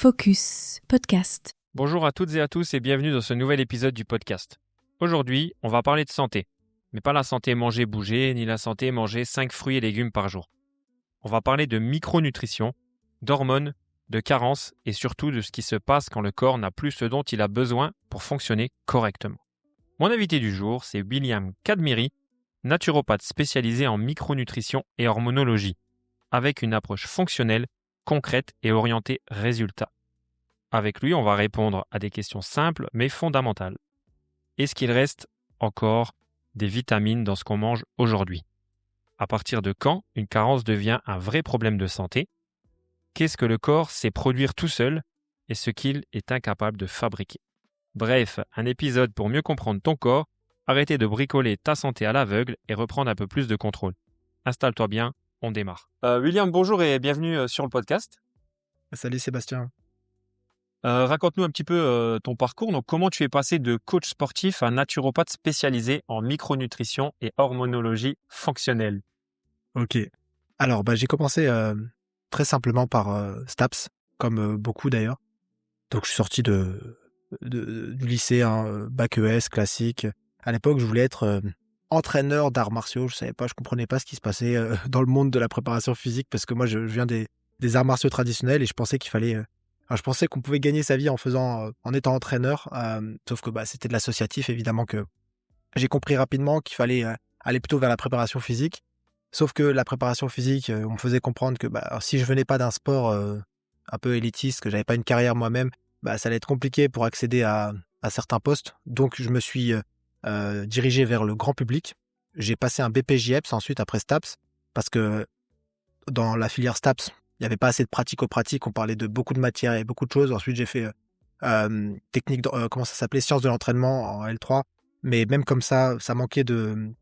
Focus Podcast. Bonjour à toutes et à tous et bienvenue dans ce nouvel épisode du podcast. Aujourd'hui, on va parler de santé, mais pas la santé manger-bouger, ni la santé manger 5 fruits et légumes par jour. On va parler de micronutrition, d'hormones, de carences et surtout de ce qui se passe quand le corps n'a plus ce dont il a besoin pour fonctionner correctement. Mon invité du jour, c'est William Kadmiri, naturopathe spécialisé en micronutrition et hormonologie, avec une approche fonctionnelle, concrète et orientée résultat. Avec lui, on va répondre à des questions simples mais fondamentales. Est-ce qu'il reste encore des vitamines dans ce qu'on mange aujourd'hui? À partir de quand une carence devient un vrai problème de santé? Qu'est-ce que le corps sait produire tout seul et ce qu'il est incapable de fabriquer? Bref, un épisode pour mieux comprendre ton corps, arrêter de bricoler ta santé à l'aveugle et reprendre un peu plus de contrôle. Installe-toi bien, on démarre. William, bonjour et bienvenue sur le podcast. Salut Sébastien. Raconte-nous un petit peu ton parcours. Donc, comment tu es passé de coach sportif à naturopathe spécialisé en micronutrition et hormonologie fonctionnelle? Ok. Alors, j'ai commencé très simplement par STAPS, comme beaucoup d'ailleurs. Donc, je suis sorti du lycée, bac ES classique. À l'époque, je voulais être entraîneur d'arts martiaux. Je comprenais pas ce qui se passait dans le monde de la préparation physique parce que moi, je viens des arts martiaux traditionnels et je pensais qu'il fallait. Je pensais qu'on pouvait gagner sa vie en étant entraîneur, sauf que c'était de l'associatif, évidemment que j'ai compris rapidement qu'il fallait aller plutôt vers la préparation physique. Sauf que la préparation physique, on me faisait comprendre que si je venais pas d'un sport un peu élitiste, que j'avais pas une carrière moi-même, ça allait être compliqué pour accéder à certains postes. Donc je me suis dirigé vers le grand public. J'ai passé un BPJEPS ensuite après STAPS, parce que dans la filière STAPS, il n'y avait pas assez de pratico-pratique, on parlait de beaucoup de matières et beaucoup de choses. Ensuite, j'ai fait sciences de l'entraînement en L3. Mais même comme ça manquait de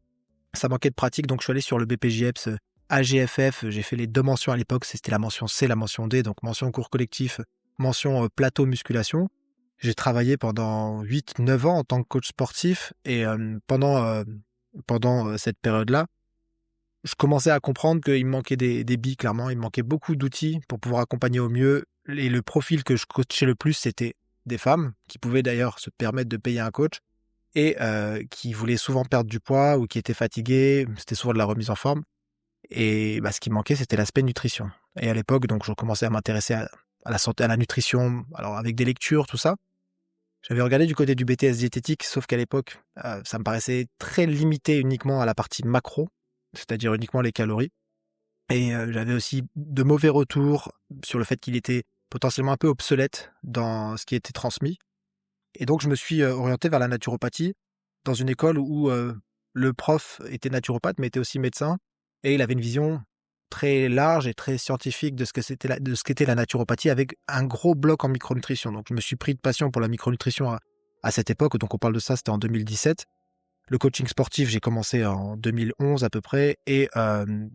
pratique. Donc, je suis allé sur le BPJEPS AGFF. J'ai fait les 2 mentions à l'époque. C'était la mention C, la mention D. Donc, mention cours collectif, mention plateau musculation. J'ai travaillé pendant 8-9 ans en tant que coach sportif. Et pendant cette période-là, je commençais à comprendre qu'il me manquait des billes, clairement. Il me manquait beaucoup d'outils pour pouvoir accompagner au mieux. Et le profil que je coachais le plus, c'était des femmes qui pouvaient d'ailleurs se permettre de payer un coach et qui voulaient souvent perdre du poids ou qui étaient fatiguées. C'était souvent de la remise en forme. Et ce qui me manquait, c'était l'aspect nutrition. Et à l'époque, donc, je commençais à m'intéresser à la santé, à la nutrition, alors avec des lectures, tout ça. J'avais regardé du côté du BTS diététique, sauf qu'à l'époque, ça me paraissait très limité uniquement à la partie macro, c'est-à-dire uniquement les calories. Et j'avais aussi de mauvais retours sur le fait qu'il était potentiellement un peu obsolète dans ce qui était transmis. Et donc, je me suis orienté vers la naturopathie dans une école où le prof était naturopathe, mais était aussi médecin. Et il avait une vision très large et très scientifique de ce qu'était la naturopathie avec un gros bloc en micronutrition. Donc, je me suis pris de passion pour la micronutrition à cette époque. Donc, on parle de ça, c'était en 2017. Le coaching sportif, j'ai commencé en 2011 à peu près et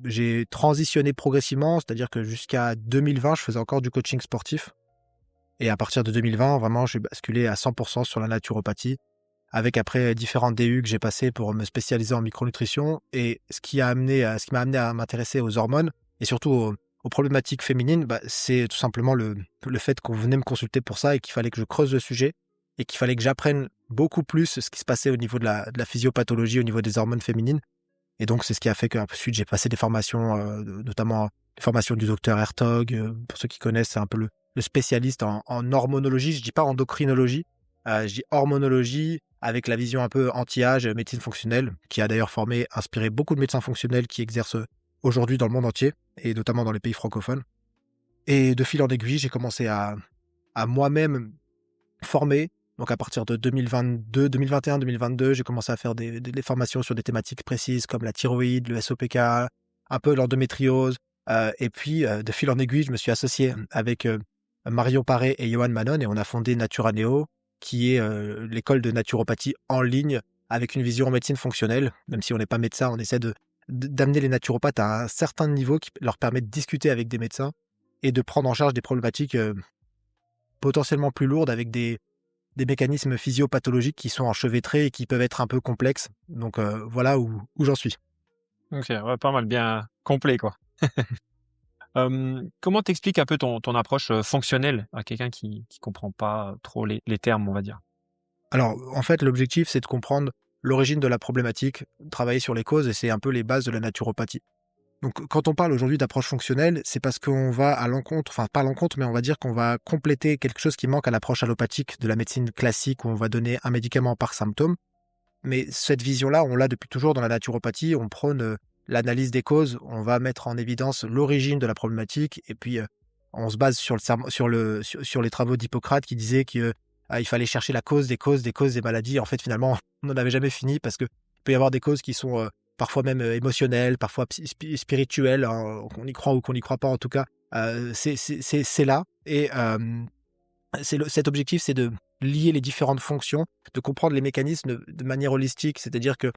j'ai transitionné progressivement, c'est-à-dire que jusqu'à 2020, je faisais encore du coaching sportif. Et à partir de 2020, vraiment, j'ai basculé à 100% sur la naturopathie avec après différents DU que j'ai passés pour me spécialiser en micronutrition et ce qui m'a amené à m'intéresser aux hormones et surtout aux problématiques féminines, c'est tout simplement le fait qu'on venait me consulter pour ça et qu'il fallait que je creuse le sujet et qu'il fallait que j'apprenne beaucoup plus ce qui se passait au niveau de la physiopathologie, au niveau des hormones féminines. Et donc, c'est ce qui a fait qu'ensuite, j'ai passé des formations, notamment des formations du docteur Hertog. Pour ceux qui connaissent, c'est un peu le spécialiste en hormonologie. Je dis pas endocrinologie, je dis hormonologie avec la vision un peu anti-âge, médecine fonctionnelle, qui a d'ailleurs inspiré beaucoup de médecins fonctionnels qui exercent aujourd'hui dans le monde entier, et notamment dans les pays francophones. Et de fil en aiguille, j'ai commencé à moi-même former. Donc à partir de 2021, 2022, j'ai commencé à faire des formations sur des thématiques précises comme la thyroïde, le SOPK, un peu l'endométriose. Et puis, de fil en aiguille, je me suis associé avec Marion Paré et Johan Manon et on a fondé Naturaneo, qui est l'école de naturopathie en ligne avec une vision en médecine fonctionnelle. Même si on n'est pas médecin, on essaie d'amener les naturopathes à un certain niveau qui leur permet de discuter avec des médecins et de prendre en charge des problématiques potentiellement plus lourdes avec des mécanismes physiopathologiques qui sont enchevêtrés et qui peuvent être un peu complexes. Donc voilà où j'en suis. Ok, ouais, pas mal, bien complet quoi. Comment t'expliques un peu ton approche fonctionnelle à quelqu'un qui comprend pas trop les termes, on va dire? Alors, en fait, l'objectif, c'est de comprendre l'origine de la problématique, travailler sur les causes, et c'est un peu les bases de la naturopathie. Donc, quand on parle aujourd'hui d'approche fonctionnelle, c'est parce qu'on va à l'encontre, enfin pas à l'encontre, mais on va dire qu'on va compléter quelque chose qui manque à l'approche allopathique de la médecine classique où on va donner un médicament par symptôme. Mais cette vision-là, on l'a depuis toujours dans la naturopathie. On prône l'analyse des causes, on va mettre en évidence l'origine de la problématique, et puis on se base sur sur les travaux d'Hippocrate qui disait que il fallait chercher la cause des causes des maladies. En fait, finalement, on n'en avait jamais fini parce que il peut y avoir des causes qui sont parfois même émotionnelles, parfois spirituelles, hein, qu'on y croit ou qu'on n'y croit pas. En tout cas, c'est là. Et cet objectif, c'est de lier les différentes fonctions, de comprendre les mécanismes de manière holistique. C'est-à-dire que,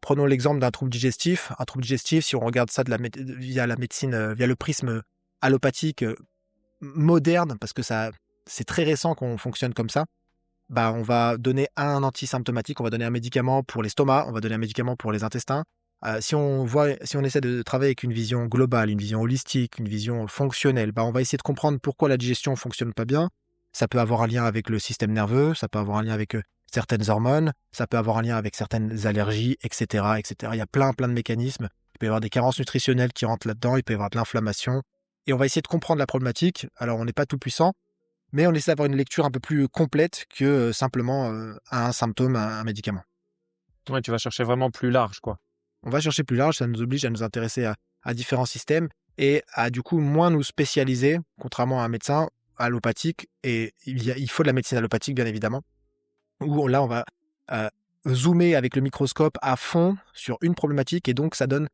prenons l'exemple d'un trouble digestif. Un trouble digestif, si on regarde ça via la médecine, via le prisme allopathique moderne, parce que c'est très récent qu'on fonctionne comme ça, bah, on va donner un antisymptomatique, on va donner un médicament pour l'estomac, on va donner un médicament pour les intestins. Si on essaie de travailler avec une vision globale, une vision holistique, une vision fonctionnelle, bah, on va essayer de comprendre pourquoi la digestion ne fonctionne pas bien. Ça peut avoir un lien avec le système nerveux, ça peut avoir un lien avec certaines hormones, ça peut avoir un lien avec certaines allergies, etc., etc. Il y a plein de mécanismes. Il peut y avoir des carences nutritionnelles qui rentrent là-dedans, il peut y avoir de l'inflammation. Et on va essayer de comprendre la problématique. Alors, on n'est pas tout puissant, mais on essaie d'avoir une lecture un peu plus complète que simplement un symptôme, un médicament. Ouais, tu vas chercher vraiment plus large, quoi. On va chercher plus large, ça nous oblige à nous intéresser à différents systèmes et à du coup moins nous spécialiser, contrairement à un médecin allopathique. Et il faut de la médecine allopathique, bien évidemment, où là, on va zoomer avec le microscope à fond sur une problématique, et donc ça donne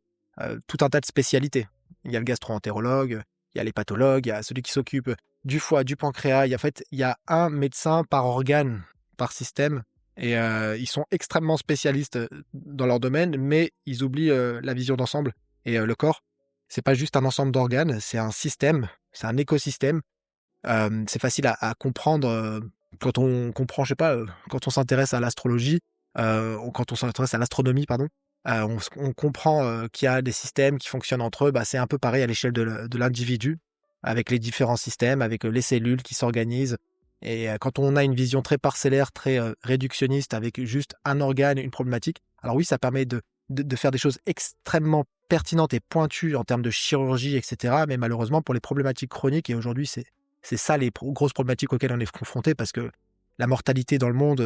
tout un tas de spécialités. Il y a le gastro-entérologue, il y a les pathologues, il y a celui qui s'occupe du foie, du pancréas. Il y a un médecin par organe, par système, et ils sont extrêmement spécialistes dans leur domaine, mais ils oublient la vision d'ensemble. Et le corps, c'est pas juste un ensemble d'organes, c'est un système, c'est un écosystème. C'est facile à comprendre quand on comprend, je sais pas, quand on s'intéresse à l'astrologie, ou quand on s'intéresse à l'astronomie, pardon. On comprend qu'il y a des systèmes qui fonctionnent entre eux. Bah, c'est un peu pareil à l'échelle de l'individu, avec les différents systèmes, avec les cellules qui s'organisent. Et quand on a une vision très parcellaire, très réductionniste, avec juste un organe, une problématique, alors oui, ça permet de faire des choses extrêmement pertinentes et pointues en termes de chirurgie, etc. Mais malheureusement, pour les problématiques chroniques, et aujourd'hui, c'est ça les grosses problématiques auxquelles on est confronté, parce que la mortalité dans le monde,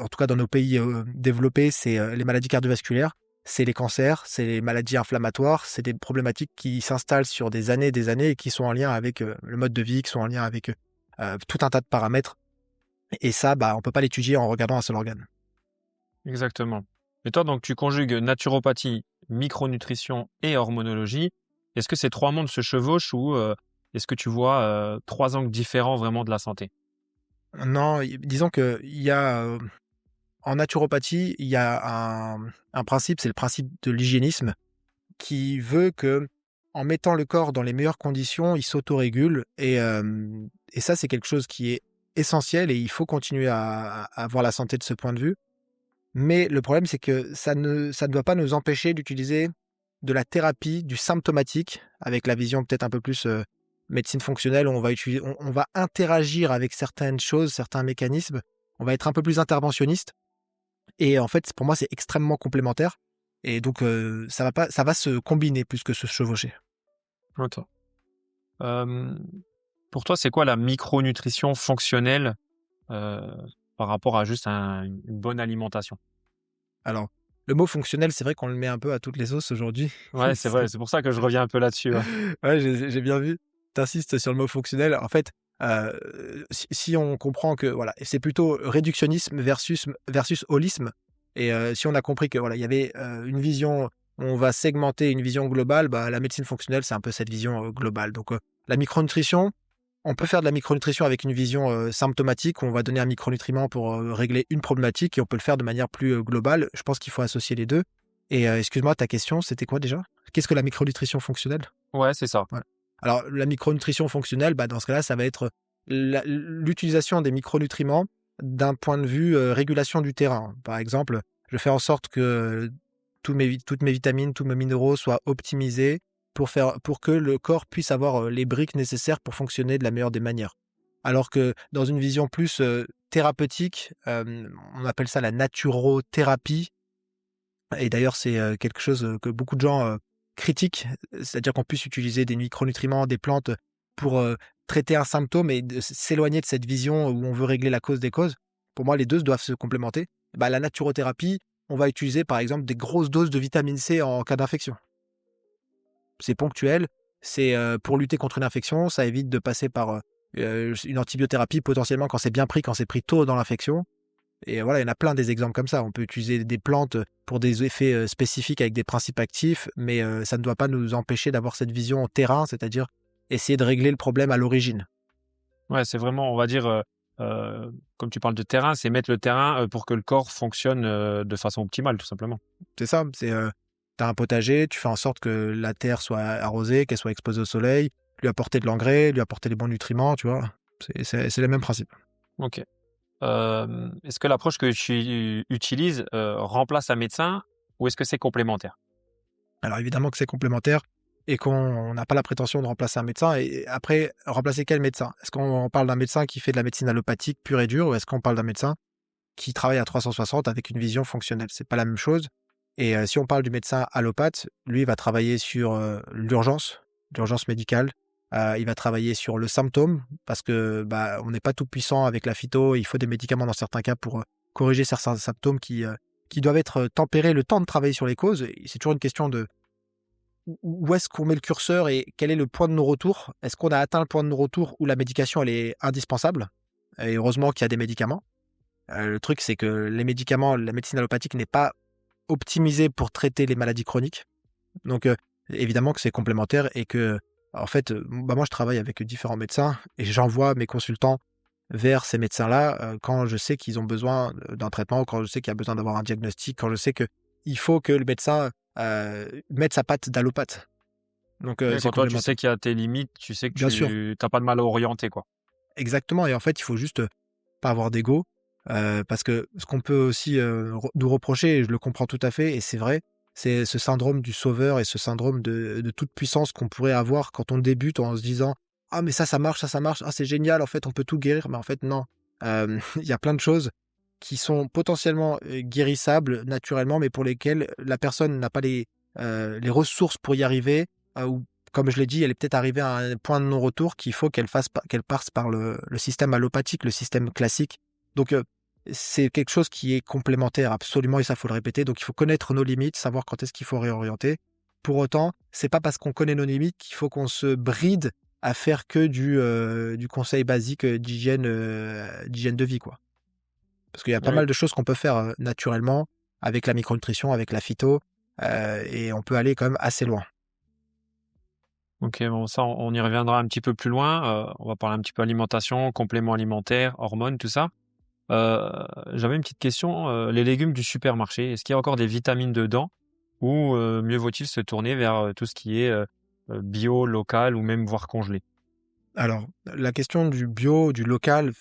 en tout cas dans nos pays développés, c'est les maladies cardiovasculaires, c'est les cancers, c'est les maladies inflammatoires, c'est des problématiques qui s'installent sur des années et qui sont en lien avec le mode de vie, qui sont en lien avec tout un tas de paramètres. Et ça, bah, on peut pas l'étudier en regardant un seul organe. Exactement. Mais toi, donc, tu conjugues naturopathie, micronutrition et hormonologie. Est-ce que ces trois mondes se chevauchent ou est-ce que tu vois trois angles différents vraiment de la santé? Non, disons que il y a en naturopathie, il y a un principe, c'est le principe de l'hygiénisme, qui veut que, en mettant le corps dans les meilleures conditions, il s'autorégule. Et ça, c'est quelque chose qui est essentiel, et il faut continuer à avoir la santé de ce point de vue. Mais le problème, c'est que ça ne doit pas nous empêcher d'utiliser de la thérapie, du symptomatique, avec la vision peut-être un peu plus médecine fonctionnelle, où on va interagir avec certaines choses, certains mécanismes. On va être un peu plus interventionniste. Et en fait, pour moi, c'est extrêmement complémentaire. Et donc, ça va se combiner plus que se chevaucher. Ok. Pour toi, c'est quoi la micronutrition fonctionnelle par rapport à juste une bonne alimentation? Alors, le mot fonctionnel, c'est vrai qu'on le met un peu à toutes les sauces aujourd'hui. Ouais, c'est vrai, c'est pour ça que je reviens un peu là-dessus. Ouais. Ouais, j'ai bien vu. T'insistes sur le mot fonctionnel. En fait, si on comprend que voilà, c'est plutôt réductionnisme versus holisme. Et si on a compris que voilà, il y avait une vision, on va segmenter une vision globale, bah, la médecine fonctionnelle, c'est un peu cette vision globale. Donc, la micronutrition, on peut faire de la micronutrition avec une vision symptomatique, où on va donner un micronutriment pour régler une problématique, et on peut le faire de manière plus globale. Je pense qu'il faut associer les deux. Et excuse-moi, ta question, c'était quoi déjà? Qu'est-ce que la micronutrition fonctionnelle? Ouais, c'est ça. Voilà. Alors, la micronutrition fonctionnelle, bah, dans ce cas-là, ça va être l'utilisation des micronutriments d'un point de vue régulation du terrain. Par exemple, je fais en sorte que toutes mes vitamines, tous mes minéraux soient optimisés pour que le corps puisse avoir les briques nécessaires pour fonctionner de la meilleure des manières. Alors que dans une vision plus thérapeutique, on appelle ça la naturothérapie. Et d'ailleurs, c'est quelque chose que beaucoup de gens critiquent, c'est-à-dire qu'on puisse utiliser des micronutriments, des plantes pour traiter un symptôme et s'éloigner de cette vision où on veut régler la cause des causes. Pour moi, les deux doivent se complémenter. La naturothérapie, on va utiliser par exemple des grosses doses de vitamine C en cas d'infection. C'est ponctuel, c'est pour lutter contre une infection, ça évite de passer par une antibiothérapie potentiellement quand c'est bien pris, quand c'est pris tôt dans l'infection. Et voilà, il y en a plein des exemples comme ça. On peut utiliser des plantes pour des effets spécifiques avec des principes actifs, mais ça ne doit pas nous empêcher d'avoir cette vision terrain, c'est-à-dire essayer de régler le problème à l'origine. Ouais, c'est vraiment, on va dire, comme tu parles de terrain, c'est mettre le terrain pour que le corps fonctionne de façon optimale, tout simplement. C'est ça, tu as un potager, tu fais en sorte que la terre soit arrosée, qu'elle soit exposée au soleil, lui apporter de l'engrais, lui apporter les bons nutriments, tu vois. C'est le même principe. Ok. Est-ce que l'approche que tu utilises remplace un médecin ou est-ce que c'est complémentaire? Alors évidemment que c'est complémentaire et qu'on n'a pas la prétention de remplacer un médecin. Et après, remplacer quel médecin? Est-ce qu'on parle d'un médecin qui fait de la médecine allopathique pure et dure ou est-ce qu'on parle d'un médecin qui travaille à 360 avec une vision fonctionnelle? C'est pas la même chose. Et si on parle du médecin allopathe, lui, il va travailler sur l'urgence médicale. Il va travailler sur le symptôme parce que on n'est pas tout puissant avec la phyto. Il faut des médicaments dans certains cas pour corriger certains symptômes qui doivent être tempérés le temps de travailler sur les causes. Et c'est toujours une question de où est-ce qu'on met le curseur et quel est le point de non-retour. Est-ce qu'on a atteint le point de non-retour où la médication elle est indispensable? Et heureusement qu'il y a des médicaments. Le truc, c'est que les médicaments, la médecine allopathique n'est pas optimisée pour traiter les maladies chroniques. Donc, évidemment que c'est complémentaire et que, en fait, moi, je travaille avec différents médecins et j'envoie mes consultants vers ces médecins-là quand je sais qu'ils ont besoin d'un traitement, quand je sais qu'il y a besoin d'avoir un diagnostic, quand je sais qu'il faut que le médecin mette sa patte d'allopathe. Donc, Ouais, c'est quand toi, tu complémentaire. sais qu'il y a tes limites, tu sais que Bien sûr, tu n'as pas de mal à orienter, quoi. exactement. Et en fait, il faut juste pas avoir d'ego. Parce que ce qu'on peut aussi nous reprocher, et je le comprends tout à fait, et c'est vrai, c'est ce syndrome du sauveur et ce syndrome de toute puissance qu'on pourrait avoir quand on débute en se disant « Ah mais ça marche, ça marche, ah c'est génial, en fait on peut tout guérir ». Mais en fait non, il y a plein de choses qui sont potentiellement guérissables naturellement, mais pour lesquelles la personne n'a pas les ressources pour y arriver, ou comme je l'ai dit, elle est peut-être arrivée à un point de non-retour qu'il faut qu'elle passe par le système allopathique, le système classique. Donc, c'est quelque chose qui est complémentaire absolument et ça, faut le répéter. Donc, il faut connaître nos limites, savoir quand est-ce qu'il faut réorienter. Pour autant, c'est pas parce qu'on connaît nos limites qu'il faut qu'on se bride à faire que du conseil basique d'hygiène de vie, quoi. Parce qu'il y a pas Oui. mal de choses qu'on peut faire naturellement avec la micronutrition, avec la phyto, et on peut aller quand même assez loin. Ok, bon, ça, on y reviendra un petit peu plus loin. On va parler un petit peu alimentation, compléments alimentaires, hormones, tout ça. J'avais une petite question. Les légumes du supermarché, est-ce qu'il y a encore des vitamines dedans ou mieux vaut-il se tourner vers tout ce qui est bio, local ou même voire congelé? Alors, la question du bio, du local,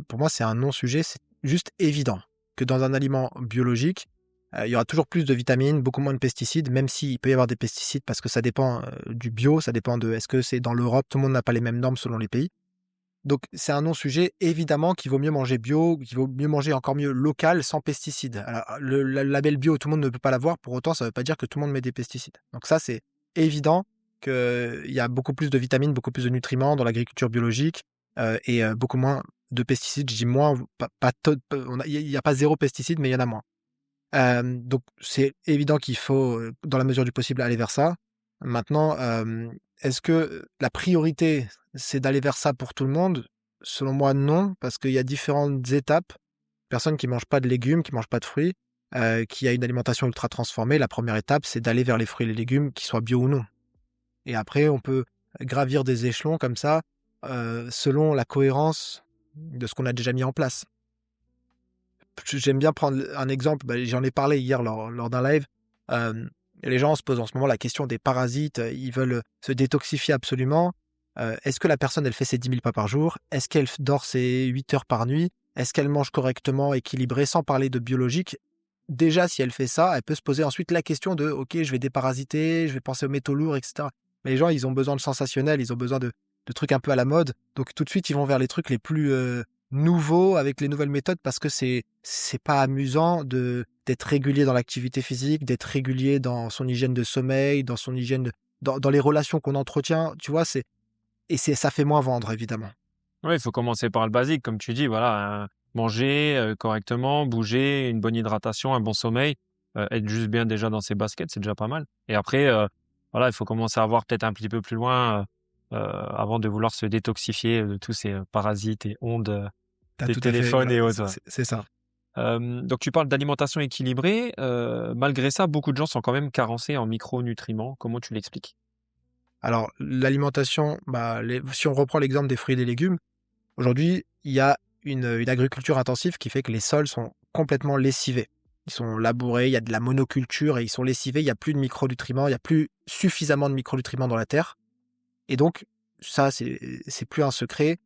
pour moi, c'est un non-sujet. C'est juste évident que dans un aliment biologique, il y aura toujours plus de vitamines, beaucoup moins de pesticides, même s'il peut y avoir des pesticides parce que ça dépend du bio, ça dépend de est-ce que c'est dans l'Europe, tout le monde n'a pas les mêmes normes selon les pays. Donc, c'est un non-sujet. Évidemment qu'il vaut mieux manger bio, qu'il vaut mieux manger encore mieux local, sans pesticides. Alors, le label bio, tout le monde ne peut pas l'avoir. Pour autant, ça ne veut pas dire que tout le monde met des pesticides. Donc ça, c'est évident qu'il y a beaucoup plus de vitamines, beaucoup plus de nutriments dans l'agriculture biologique et beaucoup moins de pesticides. Je dis moins, il n'y a pas zéro pesticide, mais il y en a moins. Donc, c'est évident qu'il faut, dans la mesure du possible, aller vers ça. Maintenant, est-ce que la priorité, c'est d'aller vers ça pour tout le monde? Selon moi, non, parce qu'il y a différentes étapes. Personne qui ne mange pas de légumes, qui ne mange pas de fruits, qui a une alimentation ultra transformée, la première étape, c'est d'aller vers les fruits et les légumes, qu'ils soient bio ou non. Et après, on peut gravir des échelons comme ça, selon la cohérence de ce qu'on a déjà mis en place. J'aime bien prendre un exemple, j'en ai parlé hier lors d'un live. Les gens se posent en ce moment la question des parasites, ils veulent se détoxifier absolument. Est-ce que la personne, elle fait ses 10 000 pas par jour? Est-ce qu'elle dort ses 8 heures par nuit? Est-ce qu'elle mange correctement, équilibré, sans parler de biologique? Déjà, si elle fait ça, elle peut se poser ensuite la question de « Ok, je vais déparasiter, je vais penser aux métaux lourds, etc. » Mais les gens, ils ont besoin de sensationnel, ils ont besoin de trucs un peu à la mode. Donc tout de suite, ils vont vers les trucs les plus nouveaux avec les nouvelles méthodes parce que c'est pas amusant d'être régulier dans l'activité physique, d'être régulier dans son hygiène de sommeil, dans son hygiène dans les relations qu'on entretient. Tu vois, ça fait moins vendre, évidemment. Oui, il faut commencer par le basique, comme tu dis, voilà, manger correctement, bouger, une bonne hydratation, un bon sommeil, être juste bien déjà dans ses baskets, c'est déjà pas mal. Et après, voilà, il faut commencer à voir peut-être un petit peu plus loin avant de vouloir se détoxifier de tous ces parasites et ondes T'as des tout à fait, téléphones et autres. c'est ça. Donc tu parles d'alimentation équilibrée. Malgré ça, beaucoup de gens sont quand même carencés en micronutriments. Comment tu l'expliques? Alors, l'alimentation, si on reprend l'exemple des fruits et des légumes, aujourd'hui, il y a une agriculture intensive qui fait que les sols sont complètement lessivés. Ils sont labourés, il y a de la monoculture et ils sont lessivés, il n'y a plus de micronutriments, il n'y a plus suffisamment de micronutriments dans la terre. Et donc, ça, c'est plus un secret.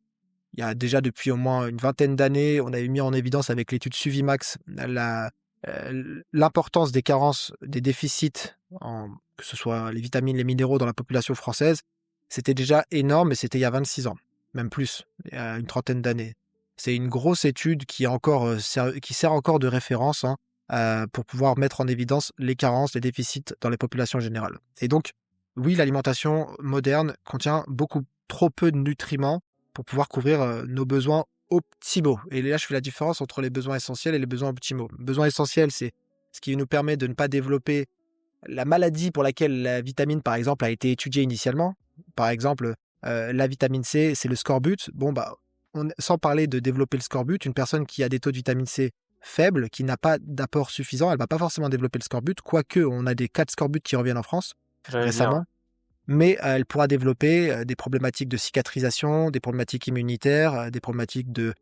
Il y a déjà depuis au moins une vingtaine d'années, on avait mis en évidence avec l'étude Suvimax l'importance des carences, des déficits, que ce soit les vitamines, les minéraux dans la population française. C'était déjà énorme, mais c'était il y a 26 ans, même plus, il y a une trentaine d'années. C'est une grosse étude qui sert encore de référence pour pouvoir mettre en évidence les carences, les déficits dans les populations générales. Et donc, oui, l'alimentation moderne contient beaucoup trop peu de nutriments pour pouvoir couvrir nos besoins optimaux. Et là, je fais la différence entre les besoins essentiels et les besoins optimaux. Besoin essentiel, c'est ce qui nous permet de ne pas développer la maladie pour laquelle la vitamine, par exemple, a été étudiée initialement. Par exemple, la vitamine C, c'est le scorbut. Bon, sans parler de développer le scorbut, une personne qui a des taux de vitamine C faibles, qui n'a pas d'apport suffisant, elle ne va pas forcément développer le scorbut, quoique on a des cas de scorbut qui reviennent en France J'allais dire, récemment. Mais elle pourra développer des problématiques de cicatrisation, des problématiques immunitaires, des problématiques de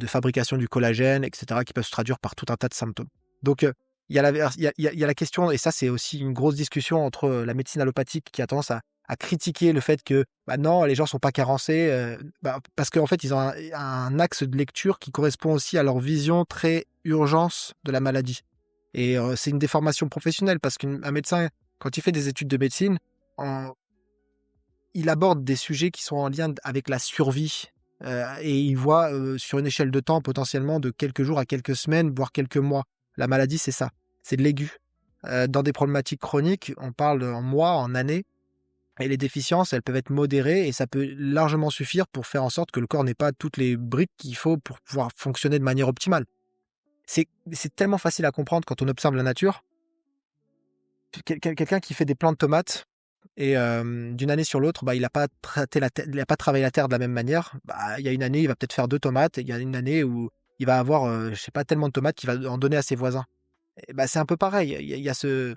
fabrication du collagène, etc., qui peuvent se traduire par tout un tas de symptômes. Donc, il y a la question, et ça, c'est aussi une grosse discussion entre la médecine allopathique qui a tendance à critiquer le fait que non, les gens ne sont pas carencés, parce qu'en fait, ils ont un axe de lecture qui correspond aussi à leur vision très urgence de la maladie. Et c'est une déformation professionnelle, parce qu'un médecin, quand il fait des études de médecine, il aborde des sujets qui sont en lien avec la survie et il voit sur une échelle de temps potentiellement de quelques jours à quelques semaines, voire quelques mois. La maladie, c'est ça, c'est de l'aigu. Dans des problématiques chroniques, on parle en mois, en années, et les déficiences, elles peuvent être modérées et ça peut largement suffire pour faire en sorte que le corps n'ait pas toutes les briques qu'il faut pour pouvoir fonctionner de manière optimale. C'est tellement facile à comprendre quand on observe la nature. Quelqu'un qui fait des plants de tomates, et d'une année sur l'autre, il n'a pas travaillé la terre de la même manière. Il y a une année, il va peut-être faire 2 tomates, et il y a une année où il va avoir, je sais pas, tellement de tomates qu'il va en donner à ses voisins. Et c'est un peu pareil. Il y a ce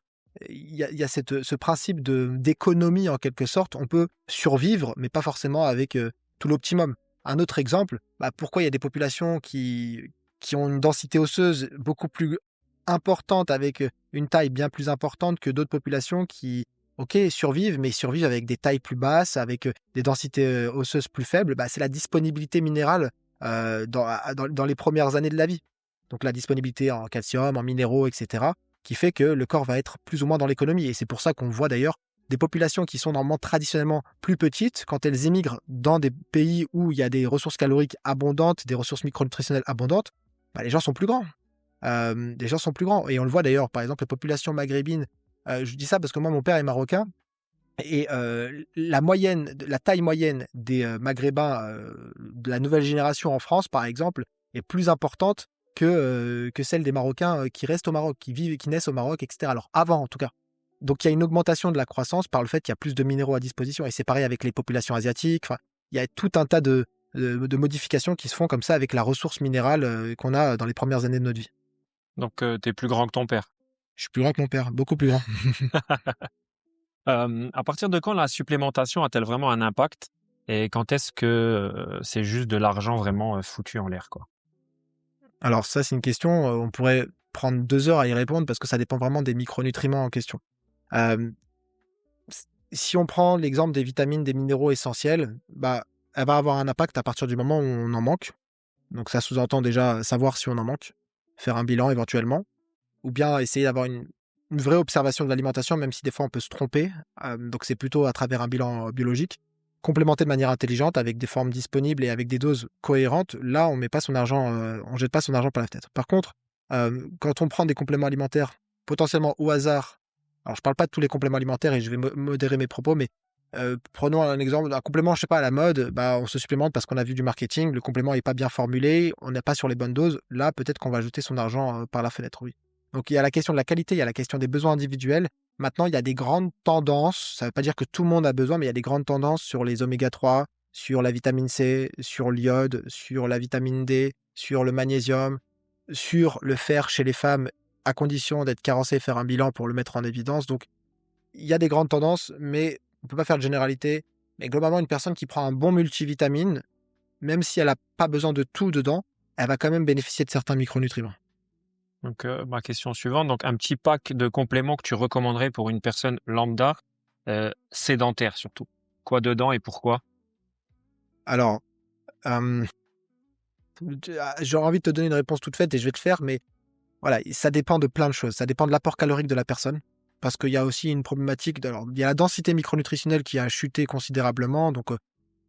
principe d'économie en quelque sorte. On peut survivre, mais pas forcément avec tout l'optimum. Un autre exemple, pourquoi il y a des populations qui ont une densité osseuse beaucoup plus importante, avec une taille bien plus importante que d'autres populations qui survivent, mais survivent avec des tailles plus basses, avec des densités osseuses plus faibles. C'est la disponibilité minérale dans les premières années de la vie. Donc la disponibilité en calcium, en minéraux, etc., qui fait que le corps va être plus ou moins dans l'économie. Et c'est pour ça qu'on voit d'ailleurs des populations qui sont normalement traditionnellement plus petites, quand elles émigrent dans des pays où il y a des ressources caloriques abondantes, des ressources micronutritionnelles abondantes, les gens sont plus grands. Les gens sont plus grands. Et on le voit d'ailleurs, par exemple, les populations maghrébines. Je dis ça parce que moi, mon père est marocain. Et la taille moyenne des Maghrébins de la nouvelle génération en France, par exemple, est plus importante que celle des Marocains qui restent au Maroc, qui naissent au Maroc, etc. Alors, avant, en tout cas. Donc, il y a une augmentation de la croissance par le fait qu'il y a plus de minéraux à disposition. Et c'est pareil avec les populations asiatiques. Enfin, il y a tout un tas de modifications qui se font comme ça avec la ressource minérale qu'on a dans les premières années de notre vie. Donc, tu es plus grand que ton père. Je suis plus grand que mon père, beaucoup plus grand. À partir de quand la supplémentation a-t-elle vraiment un impact? Et quand est-ce que c'est juste de l'argent vraiment foutu en l'air, quoi? Alors ça, c'est une question, on pourrait prendre 2 heures à y répondre parce que ça dépend vraiment des micronutriments en question. Si on prend l'exemple des vitamines, des minéraux essentiels, elle va avoir un impact à partir du moment où on en manque. Donc ça sous-entend déjà savoir si on en manque, faire un bilan éventuellement, ou bien essayer d'avoir une une vraie observation de l'alimentation, même si des fois on peut se tromper. Donc c'est plutôt à travers un bilan biologique. Complémenté de manière intelligente, avec des formes disponibles et avec des doses cohérentes, là on met pas son argent, on jette pas son argent par la fenêtre. Par contre, quand on prend des compléments alimentaires potentiellement au hasard, alors je parle pas de tous les compléments alimentaires et je vais modérer mes propos, mais prenons un exemple, un complément, je sais pas, à la mode, bah, on se supplémente parce qu'on a vu du marketing, le complément est pas bien formulé, on n'est pas sur les bonnes doses, là peut-être qu'on va jeter son argent par la fenêtre, oui. Donc il y a la question de la qualité, il y a la question des besoins individuels. Maintenant, il y a des grandes tendances, ça ne veut pas dire que tout le monde a besoin, mais il y a des grandes tendances sur les oméga 3, sur la vitamine C, sur l'iode, sur la vitamine D, sur le magnésium, sur le fer chez les femmes, à condition d'être carencé et faire un bilan pour le mettre en évidence. Donc, il y a des grandes tendances, mais on ne peut pas faire de généralité. Mais globalement, une personne qui prend un bon multivitamine, même si elle n'a pas besoin de tout dedans, elle va quand même bénéficier de certains micronutriments. Donc, ma question suivante, donc un petit pack de compléments que tu recommanderais pour une personne lambda, sédentaire surtout. Quoi dedans et pourquoi? Alors, j'aurais envie de te donner une réponse toute faite et je vais te faire, mais voilà, ça dépend de plein de choses. Ça dépend de l'apport calorique de la personne, parce qu'il y a aussi une problématique. Alors, il y a la densité micronutritionnelle qui a chuté considérablement, donc